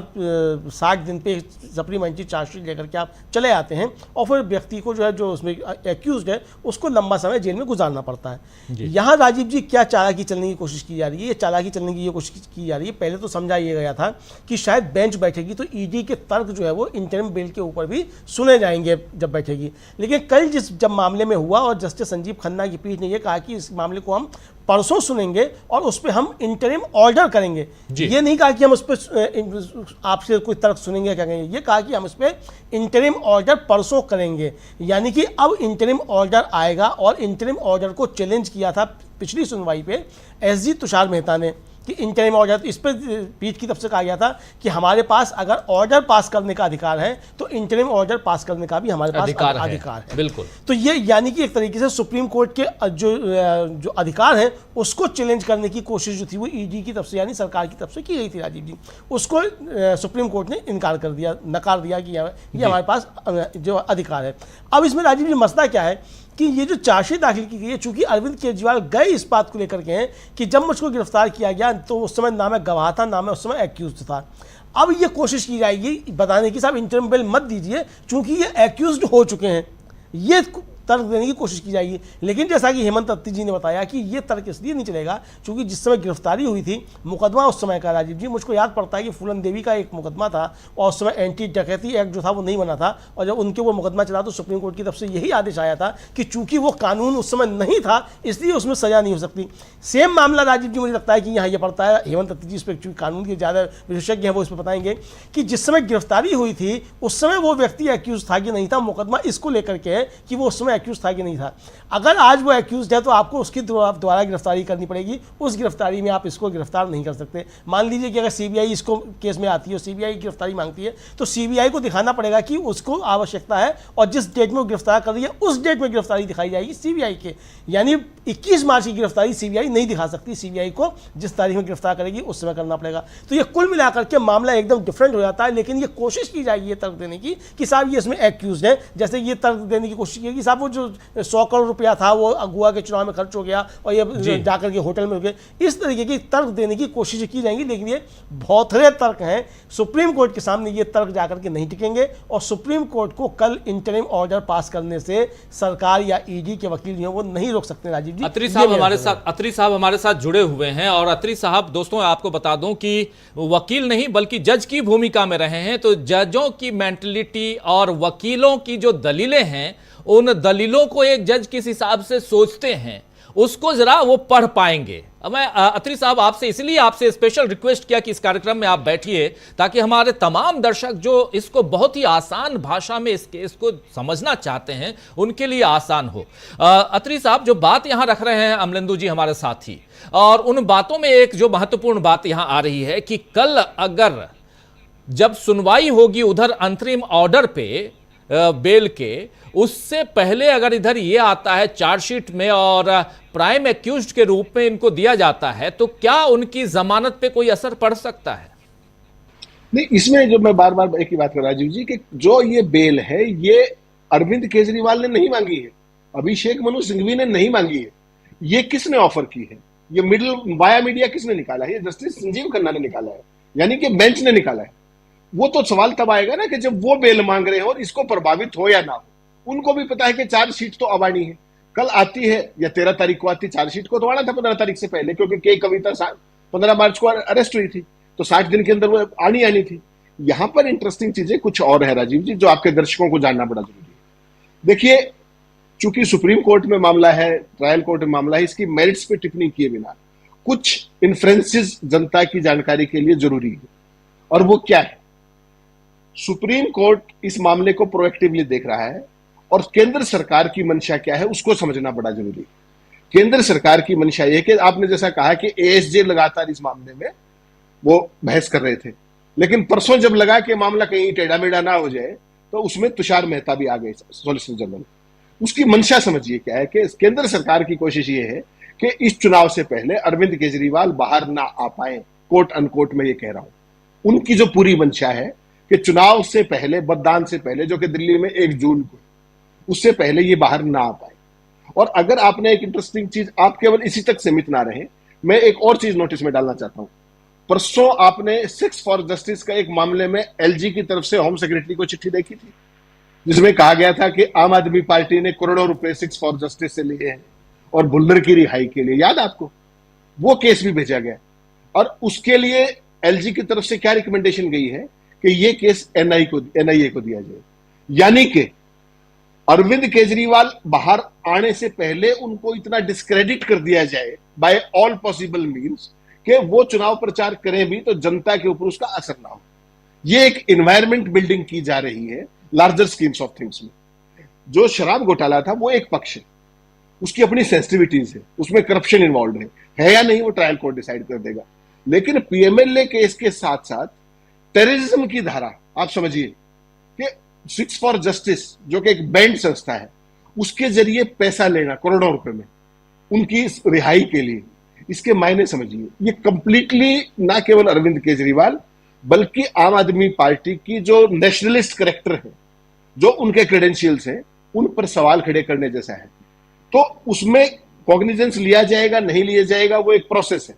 60 दिन पे सप्लीमेंट्री चार्जशीट लेकर के आप चले आते हैं, और फिर व्यक्ति को जो है, जो उसमें एक्यूज्ड है, उसको लंबा समय जेल में गुजारना पड़ता है। यहाँ राजीव जी क्या चालाकी चलने की कोशिश की जा रही है? ये चालाकी चलने की ये कोशिश की जा रही है, पहले तो समझा ये गया था कि शायद बेंच बैठेगी तो ईडी के तर्क जो है वो इंटरिम बेल के ऊपर भी सुने जाएंगे जब बैठेगी। लेकिन कल जब मामले में हुआ और जस्टिस संजीव खन्ना की पीठ ने यह कहा कि इस मामले को हम परसों सुनेंगे और उस पर हम इंटरिम ऑर्डर करेंगे। ये नहीं कहा कि हम उस पर आपसे कोई तर्क सुनेंगे क्या करेंगे, ये कहा कि हम इस पर इंटरिम ऑर्डर परसों करेंगे। यानी कि अब इंटरिम ऑर्डर आएगा। और इंटरिम ऑर्डर को चैलेंज किया था पिछली सुनवाई पे एसजी तुषार मेहता ने कि इंटरिम ऑर्डर, तो इस पर पीठ की तरफ से कहा गया था कि हमारे पास अगर ऑर्डर पास करने का अधिकार है तो इंटरिम ऑर्डर पास करने का भी हमारे पास अधिकार है। बिल्कुल। तो ये यानी कि एक तरीके से सुप्रीम कोर्ट के जो अधिकार है उसको चैलेंज करने की कोशिश जो थी वो ईडी की तरफ से, यानी सरकार की तरफ से की गई थी राजीव जी। उसको सुप्रीम कोर्ट ने इनकार कर दिया, नकार दिया कि ये हमारे पास जो अधिकार है। अब इसमें राजीव जी मसला क्या है कि ये जो चार्जशीट दाखिल की गई है, चूंकि अरविंद केजरीवाल गए इस बात को लेकर के हैं कि जब मुझको गिरफ्तार किया गया तो उस समय ना मैं गवाह था, ना मैं उस समय एक्यूज्ड था। अब ये कोशिश की जाएगी बताने की साहब इंटरिम बेल मत दीजिए, चूंकि ये एक्यूज्ड हो चुके हैं, ये तर्क देने की कोशिश की जाएगी। लेकिन जैसा कि हेमंत तिवारी जी ने बताया कि ये तर्क इसलिए नहीं चलेगा क्योंकि जिस समय गिरफ्तारी हुई थी, मुकदमा उस समय का राजीव जी, मुझको याद पड़ता है कि फूलन देवी का एक मुकदमा था और उस समय एंटी डकैती एक्ट जो था वो नहीं बना था। और जब उनके वो मुकदमा चला तो सुप्रीम कोर्ट की तरफ से यही आदेश आया था कि चूंकि वो कानून उस समय नहीं था इसलिए उसमें सजा नहीं हो सकती। सेम मामला राजीव जी मुझे लगता है कि यहाँ ये पड़ता है। हेमंत तिवारी जी इस पर चूंकि कानून के ज़्यादा विशेषज्ञ हैं, वो इस पर बताएंगे कि जिस समय गिरफ्तारी हुई थी उस समय वो व्यक्ति एक्यूज था कि नहीं था, मुकदमा इसको लेकर के है कि वो उस समय एक्यूज था कि नहीं था। अगर आज वो एक्यूज है तो आपको उसकी दोबारा गिरफ्तारी करनी पड़ेगी, उस गिरफ्तारी में आप इसको गिरफ्तार नहीं कर सकते। मान लीजिए कि अगर सीबीआई इसको केस में आती है, सीबीआई गिरफ्तारी मांगती है, तो सीबीआई को दिखाना पड़ेगा कि उसको आवश्यकता है और जिस डेट में वो गिरफ्तार कर रही है उस डेट में गिरफ्तारी दिखाई जाएगी सीबीआई के। यानी 21 मार्च की गिरफ्तारी सीबीआई नहीं दिखा सकती, सीबीआई को जिस तारीख में गिरफ्तार करेगी उस समय करना पड़ेगा। तो ये कुल मिलाकर के मामला एकदम डिफरेंट हो जाता है। लेकिन ये कोशिश की जाएगी ये तर्क देने की कि साहब ये इसमें एक्यूज है, जैसे ये तर्क देने की कोशिश की कि साहब वो जो 100 करोड़ रुपया था वो गोवा के चुनाव में खर्च हो गया और ये जाकर के होटल में हो गए, इस तरीके की तर्क देने की कोशिश की जाएंगी। लेकिन ये भौथरे तर्क हैं, सुप्रीम कोर्ट के सामने ये तर्क जाकर के नहीं टिकेंगे और सुप्रीम कोर्ट को कल इंटरिम ऑर्डर पास करने से सरकार या ईडी के वकील जो है वो नहीं रोक सकते। राजीव जी, अत्री साहब हमारे साथ जुड़े हुए हैं और अत्री साहब, दोस्तों आपको बता दूं कि वकील नहीं बल्कि जज की भूमिका में रहे हैं, तो जजों की मेंटलिटी और वकीलों की जो दलीलें हैं उन दलीलों को एक जज किस हिसाब से सोचते हैं उसको जरा वो पढ़ पाएंगे। मैं अत्री साहब आपसे स्पेशल रिक्वेस्ट किया कि इस कार्यक्रम में आप बैठिए ताकि हमारे तमाम दर्शक जो इसको बहुत ही आसान भाषा में इस केस को समझना चाहते हैं उनके लिए आसान हो। अत्री साहब, जो बात यहां रख रहे हैं अमलेंदु जी हमारे साथी, और उन बातों में एक जो महत्वपूर्ण बात यहां आ रही है कि कल अगर जब सुनवाई होगी उधर अंतरिम ऑर्डर पे बेल के, उससे पहले अगर इधर ये आता है चार्जशीट में और प्राइम एक्यूज्ड के रूप में इनको दिया जाता है, तो क्या उनकी जमानत पे कोई असर पड़ सकता है? नहीं, इसमें जो मैं बार बार एक ही बात कर राजीव जी कि जो ये बेल है ये अरविंद केजरीवाल ने नहीं मांगी है, अभिषेक मनु सिंघवी ने नहीं मांगी है, ये किसने ऑफर की है? ये मिडिल वाया मीडिया किसने निकाला है? ये जस्टिस संजीव खन्ना ने निकाला है, यानी कि बेंच ने निकाला है। वो तो सवाल तब आएगा ना कि जब वो बेल मांग रहे हो और इसको प्रभावित हो या ना हो। उनको भी पता है कि चार्जशीट तो अब आनी है, कल आती है या 13 तारीख को आती, चार्जशीट को तो आना था 15 तारीख से पहले, क्योंकि के कविता 15 मार्च को अरेस्ट हुई थी, तो 60 दिन के अंदर वो आनी थी। यहां पर इंटरेस्टिंग चीजें कुछ और है राजीव जी, जो आपके दर्शकों को जानना बड़ा जरूरी है। देखिए, चूंकि सुप्रीम कोर्ट में मामला है, ट्रायल कोर्ट में मामला है, इसकी मेरिट्स पे टिप्पणी किए बिना कुछ इन्फ्रेंसेस जनता की जानकारी के लिए जरूरी है, और वो क्या है? सुप्रीम कोर्ट इस मामले को प्रोएक्टिवली देख रहा है और केंद्र सरकार की मंशा क्या है उसको समझना बड़ा जरूरी है। केंद्र सरकार की मंशा यह कि आपने जैसा कहा कि एएसजे लगातार इस मामले में वो बहस कर रहे थे, लेकिन परसों जब लगा कि मामला कहीं टेढ़ा मेढ़ा ना हो जाए तो उसमें तुषार मेहता भी आ गए सॉलिसिटर जनरल। उसकी मंशा समझिए क्या है कि केंद्र सरकार की कोशिश ये है कि इस चुनाव से पहले अरविंद केजरीवाल बाहर ना आ पाए, कोट अनकोट में ये कह रहा हूं। उनकी जो पूरी मंशा है कि चुनाव से पहले, मतदान से पहले, जो कि दिल्ली में 1 जून को, उससे पहले ये बाहर ना आ पाए। और अगर आपने एक इंटरेस्टिंग चीज, आप केवल इसी तक सीमित ना रहे, मैं एक और चीज नोटिस में डालना चाहता हूं। परसों आपने 6 फॉर जस्टिस का एक मामले में एलजी की तरफ से होम सेक्रेटरी को चिट्ठी देखी थी, जिसमें कहा गया था कि आम आदमी पार्टी ने करोड़ों रुपए 6 फॉर जस्टिस से लिए हैं और भुल्लर की रिहाई के लिए। याद आपको? वो केस भी भेजा गया और उसके लिए एलजी की तरफ से क्या रिकमेंडेशन गई है कि ये केस एनआईए को दिया जाए। यानी कि अरविंद केजरीवाल बाहर आने से पहले उनको इतना डिस्क्रेडिट कर दिया जाए बाय ऑल पॉसिबल मीन्स कि वो चुनाव प्रचार करें भी तो जनता के ऊपर उसका असर ना हो। ये एक एनवायरमेंट बिल्डिंग की जा रही है लार्जर स्कीम्स ऑफ थिंग्स में। जो शराब घोटाला था वो एक पक्ष है, उसकी अपनी सेंसिटिविटीज है, उसमें करप्शन इन्वॉल्व है या नहीं वो ट्रायल कोर्ट डिसाइड कर देगा। लेकिन पीएमएलए केस के साथ साथ टेररिज्म की धारा, आप समझिए कि 6 फॉर जस्टिस जो कि एक बैंड संस्था है, उसके जरिए पैसा लेना करोड़ों रुपए में उनकी रिहाई के लिए, इसके मायने समझिए। ये कंप्लीटली ना केवल अरविंद केजरीवाल बल्कि आम आदमी पार्टी की जो नेशनलिस्ट कैरेक्टर है, जो उनके क्रेडेंशियल्स हैं, उन पर सवाल खड़े करने जैसा है। तो उसमें कॉग्निजेंस लिया जाएगा नहीं लिया जाएगा वो एक प्रोसेस है।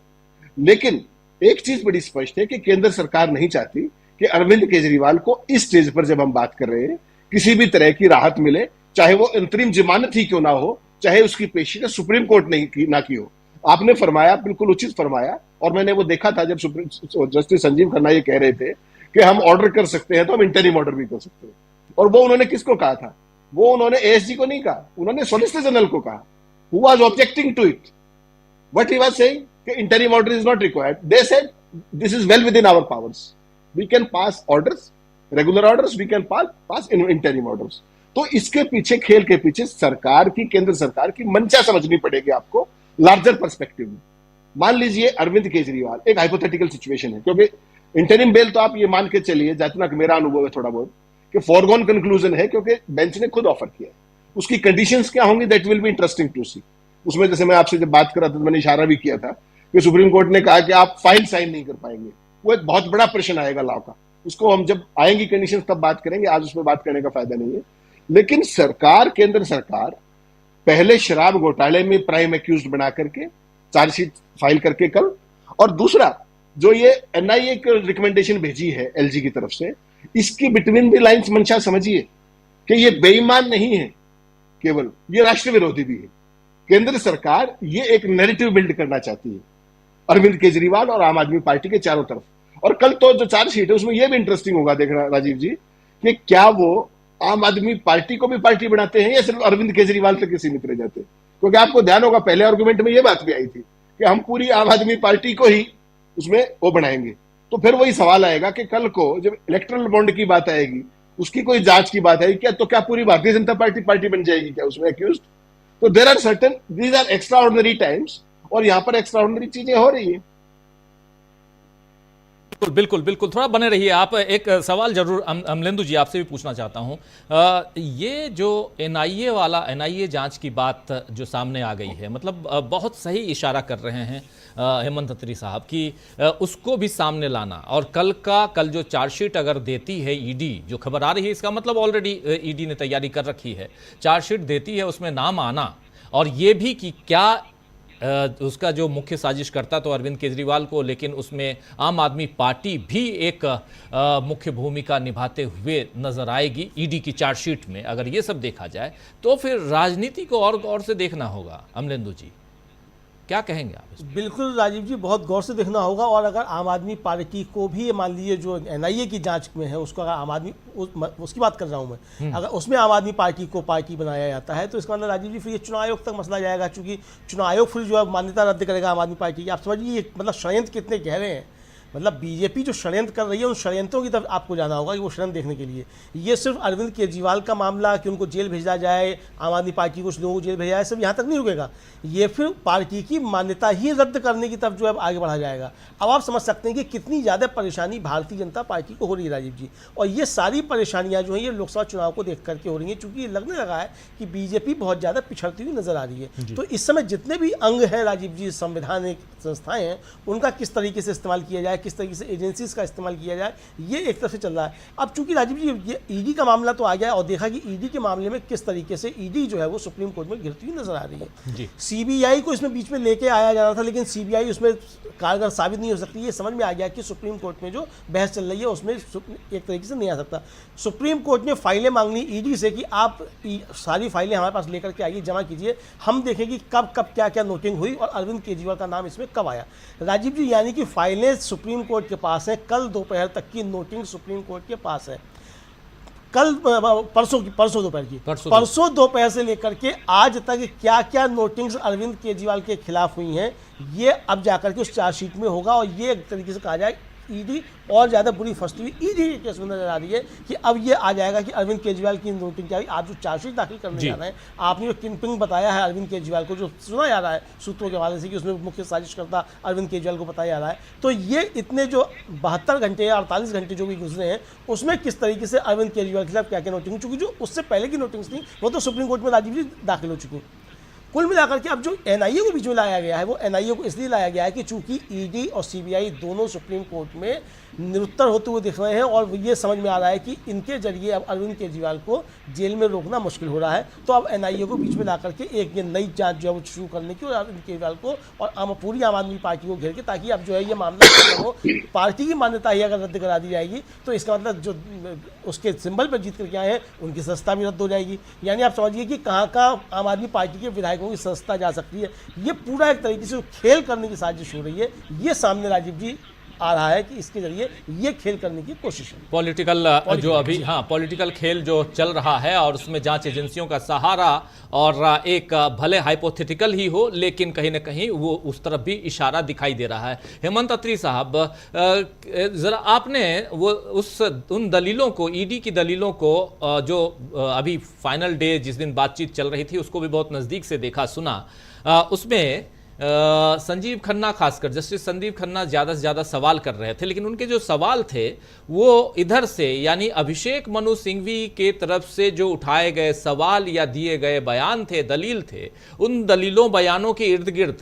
लेकिन एक चीज बड़ी स्पष्ट है कि केंद्र सरकार नहीं चाहती कि अरविंद केजरीवाल को इस स्टेज पर जब हम बात कर रहे हैं किसी भी तरह की राहत मिले, चाहे वो अंतरिम जमानत ही क्यों ना हो, चाहे उसकी पेशी सुप्रीम कोर्ट ना की हो। आपने फरमाया, बिल्कुल उचित फरमाया, और मैंने वो देखा था जब जस्टिस संजीव खन्ना ये कह रहे थे कि हम ऑर्डर कर सकते हैं तो हम इंटरिम ऑर्डर भी कर सकते हैं। और वो उन्होंने किसको कहा था? वो उन्होंने एएसजी को नहीं कहा, उन्होंने सॉलिसिटर जनरल को कहा, who was objecting to it. What he was saying कि interim order is not required. They said this is well within our powers, we can pass orders, regular orders, we can pass in interim orders. तो इसके पीछे, खेल के पीछे सरकार की, केंद्र सरकार की मंशा समझनी पड़ेगी आपको लार्जर पर्सपेक्टिव में। मान लीजिए अरविंद केजरीवाल, एक हाइपोथेटिकल सिचुएशन है, क्योंकि इंटरिम बेल तो आप ये मान के चलिए, जहां तक मेरा अनुभव है थोड़ा बहुत, कि फॉरगॉन कंक्लूजन है, क्योंकि बेंच ने खुद ऑफर किया है। उसकी कंडीशंस क्या होंगी, that will be interesting to see. उसमें जैसे मैं आपसे जब बात कर रहा था तो मैंने इशारा भी किया था कि सुप्रीम कोर्ट ने कहा कि आप फाइल साइन नहीं कर पाएंगे। वो एक बहुत बड़ा प्रश्न आएगा लॉ का, उसको हम जब आएंगी कंडीशंस तब बात करेंगे, आज उसमें बात करने का फायदा नहीं है। लेकिन सरकार, केंद्र सरकार पहले शराब घोटाले में प्राइम एक्यूज्ड बना करके चार्जशीट फाइल करके कल, और दूसरा जो ये एनआईए की रिकमेंडेशन भेजी है एलजी की तरफ से, इसकी बिटवीन द लाइंस मंशा समझिए कि ये बेईमान नहीं है केवल, ये राष्ट्र विरोधी भी है। केंद्र सरकार ये एक नैरेटिव बिल्ड करना चाहती है अरविंद केजरीवाल और आम आदमी पार्टी के चारों तरफ। और कल तो जो चार्जशीट है उसमें यह भी इंटरेस्टिंग होगा देखना राजीव जी, कि क्या वो आम आदमी पार्टी को भी पार्टी बनाते हैं या सिर्फ अरविंद केजरीवाल तक सीमित रह जाते हैं। क्योंकि आपको ध्यान होगा पहले आर्गुमेंट में यह बात भी आई थी कि हम पूरी आम आदमी पार्टी को ही उसमें वो बनाएंगे। तो फिर वही सवाल आएगा कि कल को जब इलेक्टरल बॉन्ड की बात आएगी, उसकी कोई जांच की बात आएगी क्या, तो क्या पूरी भारतीय जनता पार्टी पार्टी बन जाएगी क्या उसमें एक्यूज्ड। तो there are certain, these are extraordinary times, और यहां पर एक्स्ट्रा ऑर्डिनरी चीजें हो रही है। बिल्कुल बिल्कुल, थोड़ा बने रहिए आप। एक सवाल जरूर अमलेंदु जी आपसे भी पूछना चाहता हूं। ये जो एनआईए जांच की बात जो सामने आ गई है, मतलब बहुत सही इशारा कर रहे हैं हेमंत अत्री साहब कि उसको भी सामने लाना, और कल जो चार्जशीट अगर देती है ईडी, जो खबर आ रही है इसका मतलब ऑलरेडी ईडी ने तैयारी कर रखी है, चार्जशीट देती है उसमें नाम आना, और ये भी कि क्या उसका जो मुख्य साजिश करता तो अरविंद केजरीवाल को, लेकिन उसमें आम आदमी पार्टी भी एक मुख्य भूमिका निभाते हुए नजर आएगी ईडी की चार्जशीट में। अगर ये सब देखा जाए तो फिर राजनीति को और गौर से देखना होगा। अमलेंदु जी क्या कहेंगे आप? बिल्कुल राजीव जी, बहुत गौर से देखना होगा। और अगर आम आदमी पार्टी को भी मान लीजिए जो एनआईए की जांच में है उसको, अगर आम आदमी उसकी बात कर रहा हूं मैं, अगर उसमें आम आदमी पार्टी को पार्टी बनाया जाता है तो इसका मतलब राजीव जी फिर ये चुनाव आयोग तक मसला जाएगा, क्योंकि चुनाव आयोग फिर जो है मान्यता रद्द करेगा आम आदमी पार्टी की। आप समझिए मतलब षड्यंत्र कितने गहरे हैं। मतलब बीजेपी जो षड्यंत्र कर रही है उन षड्यंत्रों की तरफ आपको जाना होगा कि वो षड्यंत्र देखने के लिए। ये सिर्फ अरविंद केजरीवाल का मामला कि उनको जेल भेजा जाए, आम आदमी पार्टी कुछ लोगों को जेल भेजा जाए, सब यहाँ तक नहीं रुकेगा। ये फिर पार्टी की मान्यता ही रद्द करने की तरफ जो है आगे बढ़ा जाएगा। अब आप समझ सकते हैं कि कितनी ज़्यादा परेशानी भारतीय जनता पार्टी को हो रही है राजीव जी। और ये सारी परेशानियाँ जो हैं ये लोकसभा चुनाव को देख करके हो रही हैं, चूँकि ये लगने लगा है कि बीजेपी बहुत ज़्यादा पिछड़ती हुई नजर आ रही है। तो इस समय जितने भी अंग हैं राजीव जी, संवैधानिक संस्थाएं हैं, उनका किस तरीके से इस्तेमाल किया जाए, किस तरीके से एजेंसी का इस्तेमाल किया जाए, ये एक तरफ से चल रहा है। अब चूंकि राजीव जी ये ईडी का मामला तो आ गया और देखा कि ईडी के मामले में किस तरीके से ईडी जो है वो सुप्रीम कोर्ट में गिरती हुई नजर आ रही है। सीबीआई को इसमें बीच में लेके आया जाना था, लेकिन सीबीआई उसमें कारगर साबित नहीं हो सकती। ये समझ में आ गया कि सुप्रीम कोर्ट में जो बहस चल रही है उसमें एक तरीके से नहीं आ सकता। सुप्रीम कोर्ट ने फाइलें मांगनी ईडी से कि आप सारी फाइलें हमारे पास लेकर के आइए, जमा कीजिए, हम देखें कि कब कब क्या क्या नोटिंग हुई और अरविंद केजरीवाल का नाम इसमें कब आया। राजीव जी यानी कि फाइलें सुप्रीम कोर्ट के पास है, कल दोपहर तक की नोटिंग सुप्रीम कोर्ट के पास है। कल परसों दोपहर से लेकर के आज तक क्या क्या नोटिंग्स अरविंद केजरीवाल के खिलाफ हुई हैं, ये अब जाकर के उस चार्जशीट में होगा। और ये एक तरीके से कहा जाए ईडी और ज़्यादा बुरी फंसती हुई ईडी के केस में नजर आ रही है कि अब ये आ जाएगा कि अरविंद केजरीवाल की नोटिंग क्या हुई। आप जो चार्जशीट दाखिल करने जा रहे हैं, आपने जो किंगपिंग बताया है अरविंद केजरीवाल को, जो सुना जा रहा है सूत्रों के हवाले से कि उसमें मुख्य साजिशकर्ता अरविंद केजरीवाल को बताया जा रहा है, तो ये इतने जो 72 घंटे या 48 घंटे जो भी गुजरे हैं उसमें किस तरीके से अरविंद केजरीवाल के खिलाफ क्या क्या नोटिंग, चूंकि जो उससे पहले की नोटिंग्स थी वो तो सुप्रीम कोर्ट में राजीव जी दाखिल हो चुकी। कुल मिलाकर के अब जो एनआईए को बीच में लाया गया है वो एनआईए को इसलिए लाया गया है कि चूंकि ईडी और सीबीआई दोनों सुप्रीम कोर्ट में निरुत्तर होते हुए दिख रहे हैं और ये समझ में आ रहा है कि इनके जरिए अब अरविंद केजरीवाल को जेल में रोकना मुश्किल हो रहा है। तो अब एनआईए को बीच में ला करके एक ये नई जांच जो है वो शुरू करने की और अरविंद केजरीवाल को और पूरी आम आदमी पार्टी को घेर के, ताकि अब जो है ये मामला हो पार्टी की मान्यता ही अगर रद्द करा दी जाएगी तो इसका मतलब जो उसके सिंबल पर जीत करके आए हैं उनकी सदस्यता भी रद्द हो जाएगी। यानी आप समझिए कि कहाँ कहाँ आम आदमी पार्टी के विधायकों की सदस्यता जा सकती है। ये पूरा एक तरीके से खेल करने की साजिश हो रही है, ये सामने राजीव जी आ रहा है कि इसके जरिए ये खेल करने की कोशिश है। पॉलिटिकल जो अभी पॉलिटिकल खेल जो चल रहा है और उसमें जांच एजेंसियों का सहारा और एक भले हाइपोथेटिकल ही हो लेकिन कहीं ना कहीं वो उस तरफ भी इशारा दिखाई दे रहा है। हेमंत अत्री साहब, जरा आपने वो उन दलीलों को, ईडी की दलीलों को जो अभी फाइनल डे जिस दिन बातचीत चल रही थी उसको भी बहुत नजदीक से देखा सुना, उसमें संजीव खन्ना, खासकर जस्टिस संजीव खन्ना ज्यादा से ज्यादा सवाल कर रहे थे, लेकिन उनके जो सवाल थे वो इधर से यानी अभिषेक मनु सिंघवी के तरफ से जो उठाए गए सवाल या दिए गए बयान थे, दलील थे, उन दलीलों बयानों के इर्द गिर्द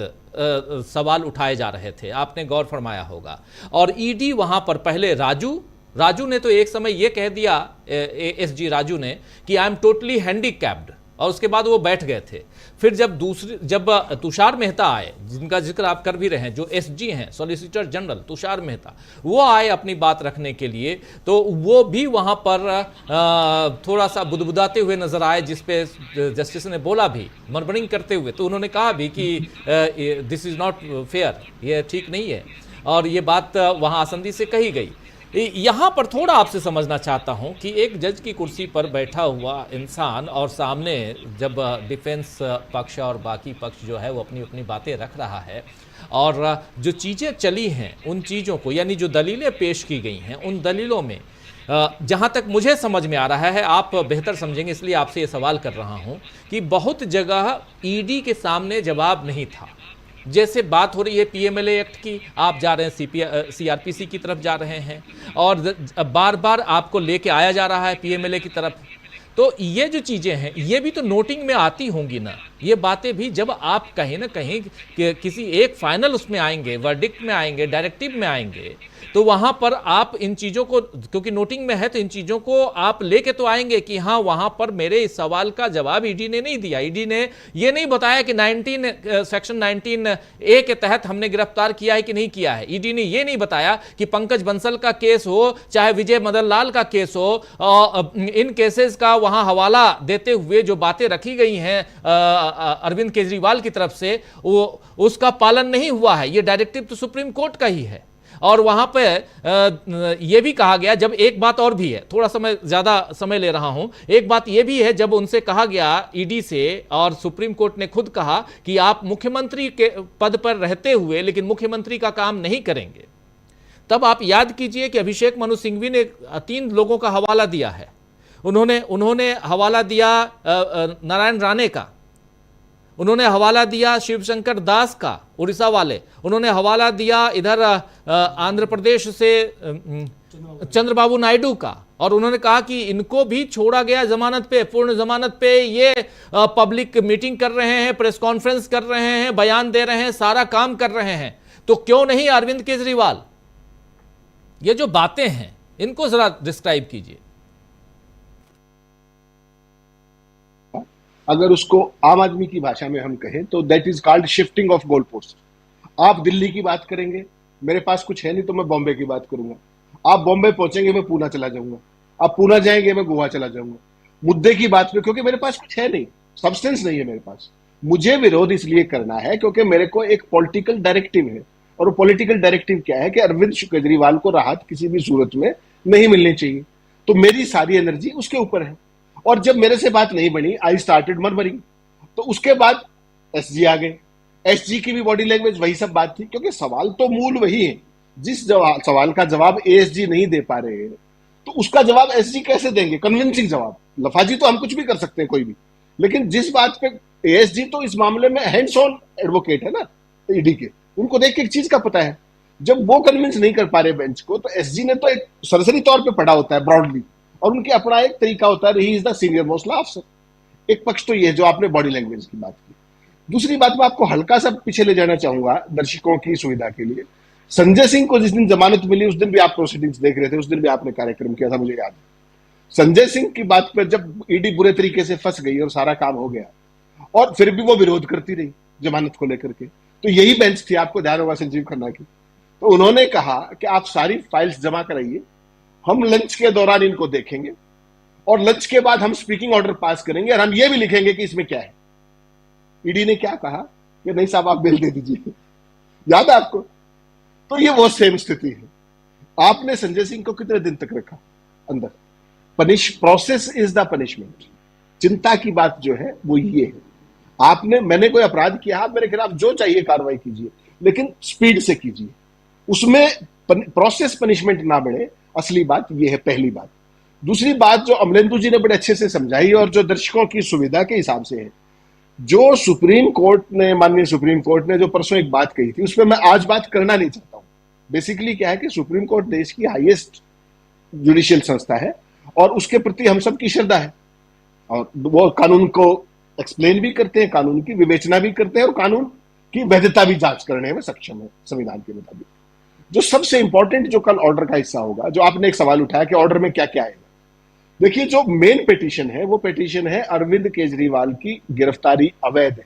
सवाल उठाए जा रहे थे। आपने गौर फरमाया होगा। और ईडी वहां पर पहले राजू ने तो एक समय यह कह दिया, एसजी राजू ने, कि आई एम टोटली हैंडीकैप्ड, और उसके बाद वो बैठ गए थे। फिर जब तुषार मेहता आए, जिनका जिक्र आप कर भी रहे हैं, जो एसजी हैं, सॉलिसिटर जनरल तुषार मेहता, वो आए अपनी बात रखने के लिए, तो वो भी वहां पर थोड़ा सा बुदबुदाते हुए नजर आए, जिसपे जस्टिस ने बोला भी, मर्मरिंग करते हुए, तो उन्होंने कहा भी कि दिस इज नॉट फेयर, ये ठीक नहीं है, और ये बात वहां आसंदी से कही गई। यहां पर थोड़ा आपसे समझना चाहता हूं कि एक जज की कुर्सी पर बैठा हुआ इंसान और सामने जब डिफेंस पक्ष और बाकी पक्ष जो है वो अपनी अपनी बातें रख रहा है, और जो चीज़ें चली हैं उन चीज़ों को, यानी जो दलीलें पेश की गई हैं उन दलीलों में जहां तक मुझे समझ में आ रहा है, आप बेहतर समझेंगे इसलिए आपसे ये सवाल कर रहा हूं, कि बहुत जगह ईडी के सामने जवाब नहीं था। जैसे बात हो रही है पीएमएलए एक्ट की, आप जा रहे हैं सीआरपीसी की तरफ जा रहे हैं, और बार बार आपको लेके आया जा रहा है पीएमएलए की तरफ। तो ये जो चीज़ें हैं ये भी तो नोटिंग में आती होंगी ना, ये बातें भी जब आप कहीं ना कहीं किसी एक फाइनल उसमें आएंगे, वर्डिक्ट में आएंगे, डायरेक्टिव में आएंगे, तो वहां पर आप इन चीज़ों को, क्योंकि नोटिंग में है, तो इन चीज़ों को आप लेके तो आएंगे कि हाँ वहां पर मेरे इस सवाल का जवाब ईडी ने नहीं दिया। ईडी ने ये नहीं बताया कि सेक्शन 19A के तहत हमने गिरफ्तार किया है कि नहीं किया है। ईडी ने ये नहीं बताया कि पंकज बंसल का केस हो चाहे विजय मदन लाल का केस हो, इन केसेस का वहां हवाला देते हुए जो बातें रखी गई हैं अरविंद केजरीवाल की तरफ से, वो उसका पालन नहीं हुआ है। ये डायरेक्टिव तो सुप्रीम कोर्ट का ही है। और वहां पे यह भी कहा गया, जब एक बात और भी है, थोड़ा समय ज्यादा समय ले रहा हूं, एक बात यह भी है, जब उनसे कहा गया ईडी से, और सुप्रीम कोर्ट ने खुद कहा कि आप मुख्यमंत्री के पद पर रहते हुए लेकिन मुख्यमंत्री का काम नहीं करेंगे, तब आप याद कीजिए कि अभिषेक मनु सिंघवी ने 3 लोगों का हवाला दिया है। उन्होंने हवाला दिया नारायण राणे का, उन्होंने हवाला दिया शिवशंकर दास का, उड़ीसा वाले, उन्होंने हवाला दिया इधर आंध्र प्रदेश से चंद्रबाबू नायडू का, और उन्होंने कहा कि इनको भी छोड़ा गया जमानत पे, पूर्ण जमानत पे। ये पब्लिक मीटिंग कर रहे हैं, प्रेस कॉन्फ्रेंस कर रहे हैं, बयान दे रहे हैं, सारा काम कर रहे हैं, तो क्यों नहीं अरविंद केजरीवाल? ये जो बातें हैं इनको जरा डिस्क्राइब कीजिए। अगर उसको आम आदमी की भाषा में हम कहें तो that is called shifting of goal post. आप दिल्ली की बात करेंगे, मेरे पास कुछ है नहीं तो मैं बॉम्बे की बात करूंगा। आप बॉम्बे पहुंचेंगे, मैं पूना चला जाऊंगा। आप पूना जाएंगे, मैं गोवा चला जाऊंगा। मुद्दे की बात पे, क्योंकि मेरे पास कुछ है नहीं, सब्सटेंस नहीं है मेरे पास। मुझे विरोध इसलिए करना है क्योंकि मेरे को एक पॉलिटिकल डायरेक्टिव है, और वो पॉलिटिकल डायरेक्टिव क्या है कि अरविंद केजरीवाल को राहत किसी भी सूरत में नहीं मिलनी चाहिए। तो मेरी सारी एनर्जी उसके ऊपर है। और जब मेरे से बात नहीं बनी, आई स्टार्टेड मर्मरिंग। तो उसके बाद एसजी आ गए। एसजी की भी बॉडी लैंग्वेज वही सब बात थी, क्योंकि सवाल तो मूल वही है। जिस सवाल का जवाब एएसजी नहीं दे पा रहे हैं, तो उसका जवाब एसजी कैसे देंगे? कन्विंसिंग जवाब। लफाजी तो हम कुछ भी कर सकते हैं कोई भी, लेकिन जिस बात पे एएसजी तो इस मामले में हैंड्स ऑन एडवोकेट है ना ईडी के, उनको देख के एक चीज का पता है। जब वो कन्विंस नहीं कर पा रहे बेंच को, तो एसजी ने तो एक सरसरी तौर पे पढ़ा होता है ब्रॉडली, और उनके अपना एक तरीका होता है, ही is the senior most law अफसर। एक पक्ष तो ये जो आपने बॉडी लैंग्वेज की बात की। दूसरी बात मैं आपको हल्का सा पीछे ले जाना चाहूंगा दर्शकों की सुविधा के लिए। संजय सिंह को जिस दिन जमानत मिली, उस दिन भी आप प्रोसीडिंग्स देख रहे थे, उस दिन भी आपने कार्यक्रम किया था, मुझे याद है। संजय सिंह की बात पर जब ईडी बुरे तरीके से फंस गई और सारा काम हो गया, और फिर भी वो विरोध करती रही जमानत को लेकर के, तो यही बेंच थी, आपको ध्यान होगा, संजीव खन्ना की। तो उन्होंने कहा कि आप सारी फाइल्स जमा कराइए, हम लंच के दौरान इनको देखेंगे, और लंच के बाद हम स्पीकिंग ऑर्डर पास करेंगे, और हम ये भी लिखेंगे कि इसमें क्या है। ईडी ने क्या कहा कि नहीं साहब आप बिल दे दीजिए, याद है आपको? तो ये वो सेम स्थिति है। आपने संजय सिंह को कितने दिन तक रखा अंदर? Process is the punishment. चिंता की बात जो है वो ये है, मैंने कोई अपराध किया, आप मेरे खिलाफ जो चाहिए कार्रवाई कीजिए, लेकिन स्पीड से कीजिए, उसमें प्रोसेस पनिशमेंट ना बढ़े। असली बात ये है, पहली बात। दूसरी बात जो अमलेंदु जी ने बड़े अच्छे से समझाई और जो दर्शकों की सुविधा के हिसाब से है, जो सुप्रीम कोर्ट ने, माननीय सुप्रीम कोर्ट ने जो परसों एक बात कही थी, उस पर मैं आज बात करना नहीं चाहता हूं। बेसिकली क्या है कि सुप्रीम कोर्ट देश की हाईएस्ट जुडिशियल संस्था है और उसके प्रति हम सब की श्रद्धा है, और वो कानून को एक्सप्लेन भी करते हैं, कानून की विवेचना भी करते हैं और कानून की वैधता भी जांच करने में सक्षम है संविधान के मुताबिक। जो सबसे इंपॉर्टेंट जो कल ऑर्डर का हिस्सा होगा, जो आपने एक सवाल उठाया कि ऑर्डर में क्या क्या आएगा, देखिए जो मेन पिटीशन है वो पिटीशन है अरविंद केजरीवाल की गिरफ्तारी अवैध है।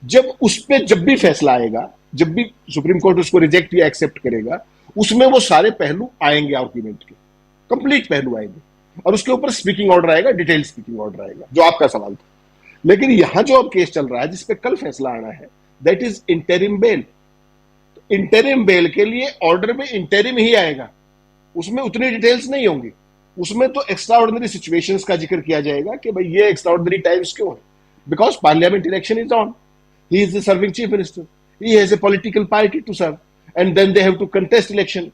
जब भी फैसला आएगा, जब भी सुप्रीम कोर्ट उसको रिजेक्ट या एक्सेप्ट करेगा, उसमें वो सारे पहलू आएंगे, आर्ग्यूमेंट के कंप्लीट पहलू आएंगे, और उसके ऊपर स्पीकिंग ऑर्डर आएगा, डिटेल स्पीकिंग ऑर्डर आएगा, जो आपका सवाल था। लेकिन यहां जो अब केस चल रहा है, जिसपे कल फैसला आना है, that is interim bell. Interim bell के लिए ऑर्डर में इंटरिम ही आएगा, उसमें उतनी डिटेल्स नहीं होंगी। उसमें तो एक्स्ट्रा ऑर्डिनरी सिचुएशंस का जिक्र किया जाएगा कि भाई ये एक्स्ट्रा ऑर्डिनरी टाइम्स क्यों है, because parliament election is on, he is the serving chief minister, he has a political party to serve and then they have to contest election.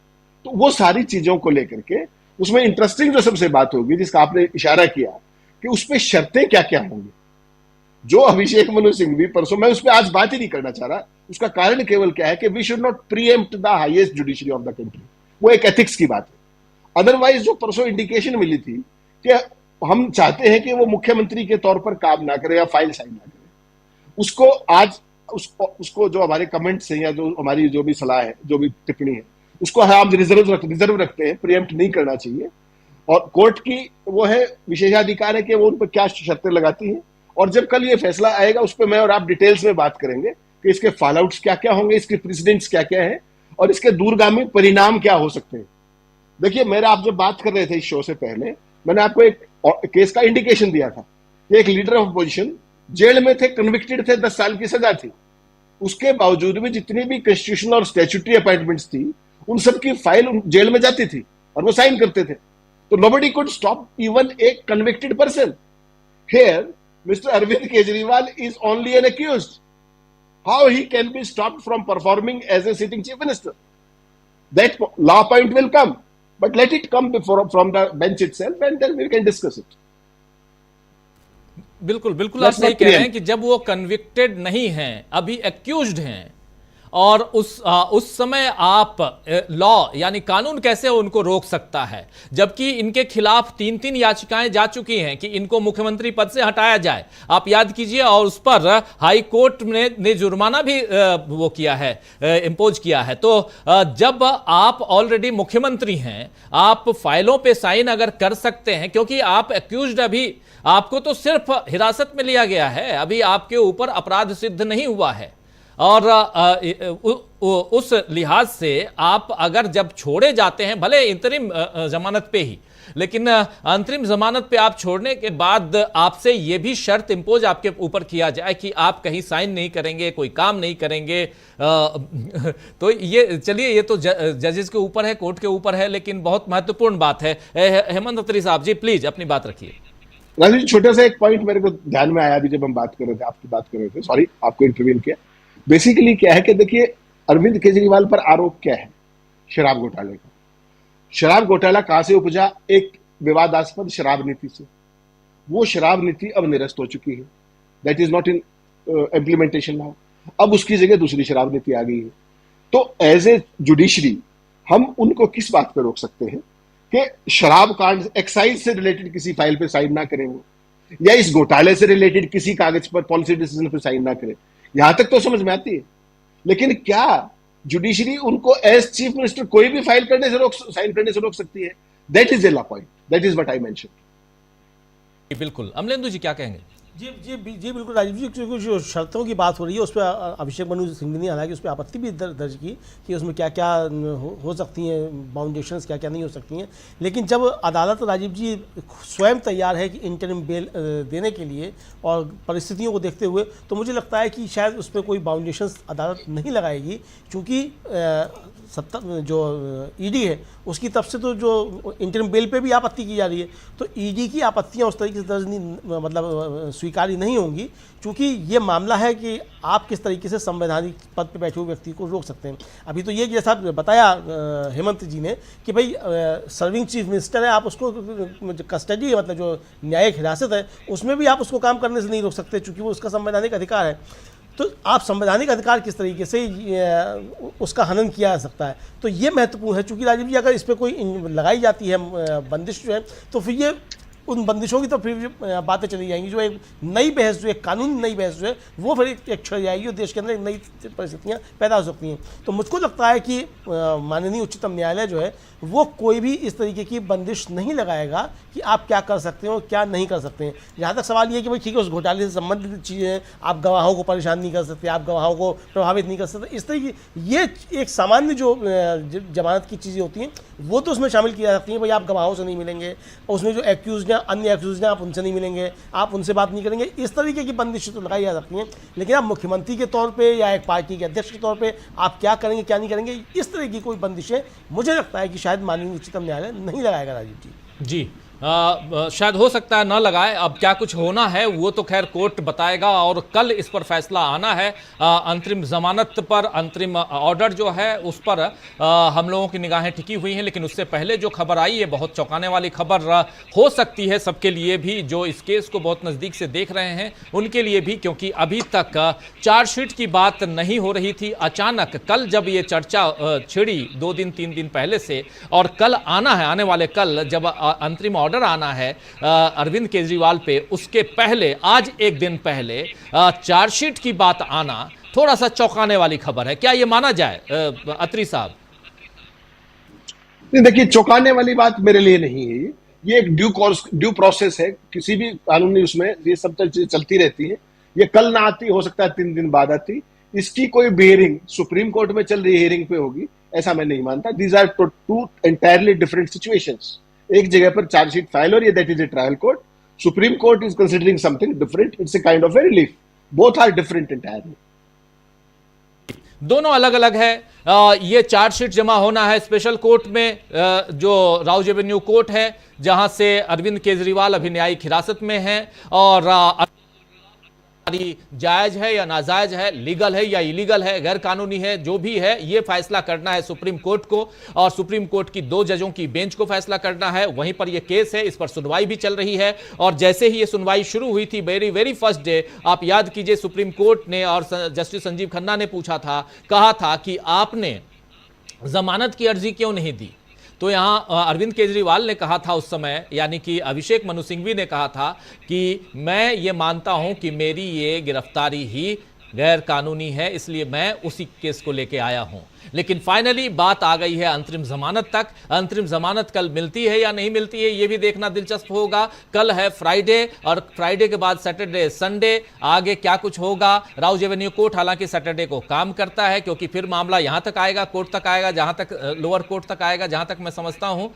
तो वो सारी चीजों को लेकर के उसमें इंटरेस्टिंग जो सबसे बात होगी, जिसका आपने इशारा किया कि उस पर शर्तें क्या क्या होंगी, जो अभिषेक मनु सिंघवी परसों, मैं उस पर आज बात ही नहीं करना चाह रहा। उसका कारण केवल क्या है कि we should not preempt the highest judiciary of the country, वो एक एथिक्स की बात है। अदरवाइज जो परसों इंडिकेशन मिली थी कि हम चाहते हैं कि वो मुख्यमंत्री के तौर पर काम ना करे या फाइल साइन ना करे, उसको आज उसको जो हमारे कमेंट्स हैं या जो हमारी जो भी सलाह है, जो भी टिप्पणी है, उसको हम रिजर्व रखते हैं, प्रीएम्प्ट नहीं करना चाहिए। और कोर्ट की वो है विशेषाधिकार है कि वो उन पर क्या शर्तें लगाती है, और जब कल ये फैसला आएगा उस पर मैं और आप डिटेल्स में बात करेंगे कि इसके फॉलोआउट्स क्या क्या होंगे, इसके प्रेसिडेंट्स क्या क्या है और इसके दूरगामी परिणाम क्या हो सकते हैं। देखिए, मेरा आप जब बात कर रहे थे इस शो से पहले, मैंने आपको एक केस का इंडिकेशन दिया था कि एक लीडर ऑफ अपोजिशन जेल में थे, कन्विक्टेड थे, 10 साल की सजा थी। उसके बावजूद भी जितनी भी कॉन्स्टिट्यूशनल और स्टैट्यूटरी अपॉइंटमेंट्स थी, उन सबकी फाइल जेल में जाती थी और वो साइन करते थे। तो nobody could stop even a convicted person. Here mister Arvind Kejriwal is only an accused. How he can be stopped from performing as a sitting chief minister? That law point will come, but let it come from the bench itself and then we can discuss it. बिल्कुल बिल्कुल आप सही कह रहे हैं कि जब वो कन्विक्टेड नहीं हैं, अभी एक्यूज्ड हैं, और उस समय आप लॉ यानी कानून कैसे उनको रोक सकता है, जबकि इनके खिलाफ 3 याचिकाएं जा चुकी हैं कि इनको मुख्यमंत्री पद से हटाया जाए। आप याद कीजिए, और उस पर हाई कोर्ट ने जुर्माना भी वो किया है, इम्पोज किया है। तो जब आप ऑलरेडी मुख्यमंत्री हैं, आप फाइलों पे साइन अगर कर सकते हैं, क्योंकि आप एक्यूज्ड, अभी आपको तो सिर्फ हिरासत में लिया गया है, अभी आपके ऊपर अपराध सिद्ध नहीं हुआ है, और उस लिहाज से आप अगर जब छोड़े जाते हैं, भले इंतरिम जमानत पे ही, लेकिन अंतरिम जमानत पे आप छोड़ने के बाद आपसे ये भी शर्त इंपोज आपके ऊपर किया जाए कि आप कहीं साइन नहीं करेंगे, कोई काम नहीं करेंगे, तो ये चलिए, ये तो जजेस के ऊपर है, कोर्ट के ऊपर है, लेकिन बहुत महत्वपूर्ण बात है। हेमंत अत्री साहब जी, प्लीज अपनी बात रखिए। राजीव, छोटा सा एक पॉइंट मेरे को ध्यान में आया अभी जब हम बात कर रहे थे, आपकी बात कर रहे थे, सॉरी आपको इंटरव्यू किया। बेसिकली क्या है कि देखिए, अरविंद केजरीवाल पर आरोप क्या है? शराब घोटाले का। शराब घोटाला कहां से उपजा? एक विवादास्पद शराब नीति से। वो शराब नीति अब निरस्त हो चुकी है, that is not in implementation now. अब उसकी जगह दूसरी शराब नीति आ गई है। तो एज ए जुडिशरी हम उनको किस बात पर रोक सकते हैं कि शराब कांड, एक्साइज से रिलेटेड किसी फाइल पे साइन ना करें, या इस घोटाले से रिलेटेड किसी कागज पर, पॉलिसी डिसीजन पर साइन ना करें। यहां तक तो समझ में आती है, लेकिन क्या जुडिशरी उनको एज चीफ मिनिस्टर कोई भी फाइल करने से साइन करने से रोक सकती है? That is a law point, that is what I mention. बिल्कुल। अमलेंदु जी क्या कहेंगे? जी बिल्कुल राजीव जी, क्योंकि जो शर्तों की बात हो रही है उस पर अभिषेक मनु सिंघवी ने हालांकि उस पर आपत्ति भी दर्ज की कि उसमें क्या क्या हो सकती हैं, बाउंडेशंस क्या क्या नहीं हो सकती हैं। लेकिन जब अदालत राजीव जी स्वयं तैयार है कि इंटरिम बेल देने के लिए और परिस्थितियों को देखते हुए, तो मुझे लगता है कि शायद उस पर कोई बाउंडेशंस अदालत नहीं लगाएगी, क्योंकि सत्ता जो ईडी है उसकी तरफ से तो जो इंटरिम बेल पे भी आपत्ति की जा रही है, तो ईडी की आपत्तियां उस तरीके से दर्ज नहीं, मतलब स्वीकारी नहीं होंगी, क्योंकि ये मामला है कि आप किस तरीके से संवैधानिक पद पे बैठे हुए व्यक्ति को रोक सकते हैं। अभी तो ये जैसा बताया हेमंत जी ने कि भाई सर्विंग चीफ मिनिस्टर है, आप उसको कस्टडी, मतलब जो न्यायिक हिरासत है उसमें भी आप उसको काम करने से नहीं रोक सकते, चूँकि वो उसका संवैधानिक अधिकार है। तो आप संवैधानिक अधिकार किस तरीके से उसका हनन किया जा सकता है, तो ये महत्वपूर्ण है। चूँकि राजीव जी अगर इस पर कोई लगाई जाती है बंदिश जो है, तो फिर ये उन बंदिशों की तो फिर बातें चली जाएंगी, जो एक नई बहस, जो एक कानूनी नई बहस जो है वो फिर एक छिड़ जाएगी और देश के अंदर एक नई परिस्थितियाँ पैदा हो सकती हैं। तो मुझको लगता है कि माननीय उच्चतम न्यायालय जो है वो कोई भी इस तरीके की बंदिश नहीं लगाएगा कि आप क्या कर सकते हो क्या नहीं कर सकते हैं। जहाँ तक सवाल ये है कि भाई ठीक है, उस घोटाले से संबंधित चीज़ें, आप गवाहों को परेशान नहीं कर सकते, आप गवाहों को प्रभावित नहीं कर सकते, इस तरीके ये एक सामान्य जो जमानत की चीज़ें होती हैं वो तो उसमें शामिल की जा सकती हैं। भाई आप गवाहों से नहीं मिलेंगे, उसमें जो एक्यूज हैं, अन्य एक्यूज हैं, आप उनसे नहीं मिलेंगे, आप उनसे बात नहीं करेंगे, इस तरीके की बंदिश तो लगाई जा सकती हैं। लेकिन आप मुख्यमंत्री के तौर पर या एक पार्टी के अध्यक्ष के तौर पर आप क्या करेंगे क्या नहीं करेंगे, इस तरह की कोई बंदिशें मुझे लगता है कि शायद माननीय उच्चतम न्यायालय नहीं लगाएगा राजीव जी। शायद हो सकता है ना लगाए। अब क्या कुछ होना है वो तो खैर कोर्ट बताएगा और कल इस पर फैसला आना है। अंतरिम जमानत पर अंतरिम ऑर्डर जो है उस पर हम लोगों की निगाहें टिकी हुई हैं। लेकिन उससे पहले जो खबर आई है बहुत चौंकाने वाली खबर हो सकती है सबके लिए भी, जो इस केस को बहुत नज़दीक से देख रहे हैं उनके लिए भी, क्योंकि अभी तक चार्जशीट की बात नहीं हो रही थी। अचानक कल जब ये चर्चा छिड़ी 2 दिन 3 दिन पहले से, और कल आना है, आने वाले कल जब अंतरिम ऑर्डर आना है अरविंद केजरीवाल पे, उसके पहले आज एक दिन पहले चार्जशीट की बात आना थोड़ा सा चौंकाने वाली खबर है। क्या ये माना जाए अत्री साहब? नहीं, देखिए चौंकाने वाली बात मेरे लिए नहीं है। ये एक ड्यू प्रोसेस है, किसी भी कानूनी उसमें ये सब चीजें चलती रहती है। ये कल ना आती, हो सकता है 3 दिन बाद आती। इसकी कोई बियरिंग सुप्रीम कोर्ट में चल रही हियरिंग पे होगी ऐसा मैं नहीं मानता। These are two entirely different situations. एक जगह पर चार्जशीट फाइल हो रही है, that is a trial court. Supreme court is considering something different, it's a kind of a relief. Both are different entirely, दोनों अलग अलग है। ये चार्जशीट जमा होना है स्पेशल कोर्ट में, जो राउज एवेन्यू कोर्ट है, जहां से अरविंद केजरीवाल अभी न्यायिक हिरासत में है, और जायज है या नाजायज है, लीगल है या इलीगल है, गैर कानूनी है, जो भी है ये फैसला करना है सुप्रीम कोर्ट को, और सुप्रीम कोर्ट की 2 जजों की बेंच को फैसला करना है। वहीं पर ये केस है, इस पर सुनवाई भी चल रही है। और जैसे ही ये सुनवाई शुरू हुई थी, वेरी फर्स्ट डे, आप याद कीजिए, सुप्रीम कोर्ट ने और जस्टिस संजीव खन्ना ने पूछा था, कहा था कि आपने जमानत की अर्जी क्यों नहीं दी। तो यहाँ अरविंद केजरीवाल ने कहा था उस समय, यानी कि अभिषेक मनु सिंघवी ने कहा था कि मैं ये मानता हूं कि मेरी ये गिरफ्तारी ही गैर कानूनी है, इसलिए मैं उसी केस को लेके आया हूं। लेकिन फाइनली बात आ गई है अंतरिम जमानत तक। अंतरिम जमानत कल मिलती है या नहीं मिलती है ये भी देखना दिलचस्प होगा। कल है फ्राइडे, और फ्राइडे के बाद सैटरडे संडे, आगे क्या कुछ होगा। राउज एवेन्यू कोर्ट हालांकि सैटरडे को काम करता है, क्योंकि फिर मामला यहां तक आएगा, कोर्ट तक आएगा, जहां तक लोअर कोर्ट तक आएगा, जहां तक मैं समझता हूं,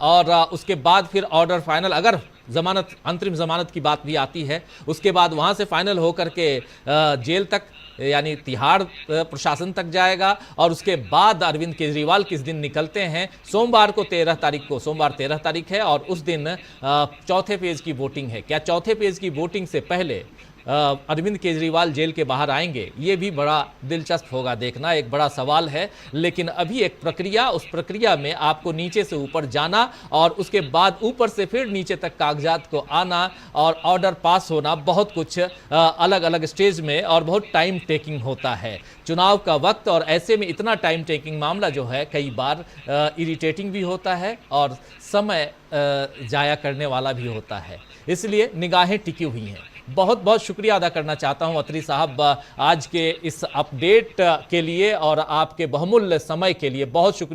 और उसके बाद फिर ऑर्डर फाइनल, अगर जमानत अंतरिम जमानत की बात भी आती है, उसके बाद वहां से फाइनल होकर के जेल तक, यानी तिहाड़ प्रशासन तक जाएगा। और उसके बाद अरविंद केजरीवाल किस दिन निकलते हैं, सोमवार को 13 तारीख को, सोमवार 13 तारीख है, और उस दिन चौथे पेज की वोटिंग है। क्या चौथे पेज की वोटिंग से पहले अरविंद केजरीवाल जेल के बाहर आएंगे, ये भी बड़ा दिलचस्प होगा देखना, एक बड़ा सवाल है। लेकिन अभी एक प्रक्रिया, उस प्रक्रिया में आपको नीचे से ऊपर जाना, और उसके बाद ऊपर से फिर नीचे तक कागजात को आना और ऑर्डर पास होना, बहुत कुछ अलग अलग स्टेज में और बहुत टाइम टेकिंग होता है। चुनाव का वक्त, और ऐसे में इतना टाइम टेकिंग मामला जो है कई बार इरिटेटिंग भी होता है और समय जाया करने वाला भी होता है। इसलिए निगाहें टिकी हुई हैं। बहुत बहुत शुक्रिया अदा करना चाहता हूं अत्री साहब आज के इस अपडेट के लिए और आपके बहुमूल्य समय के लिए। बहुत शुक्रिया।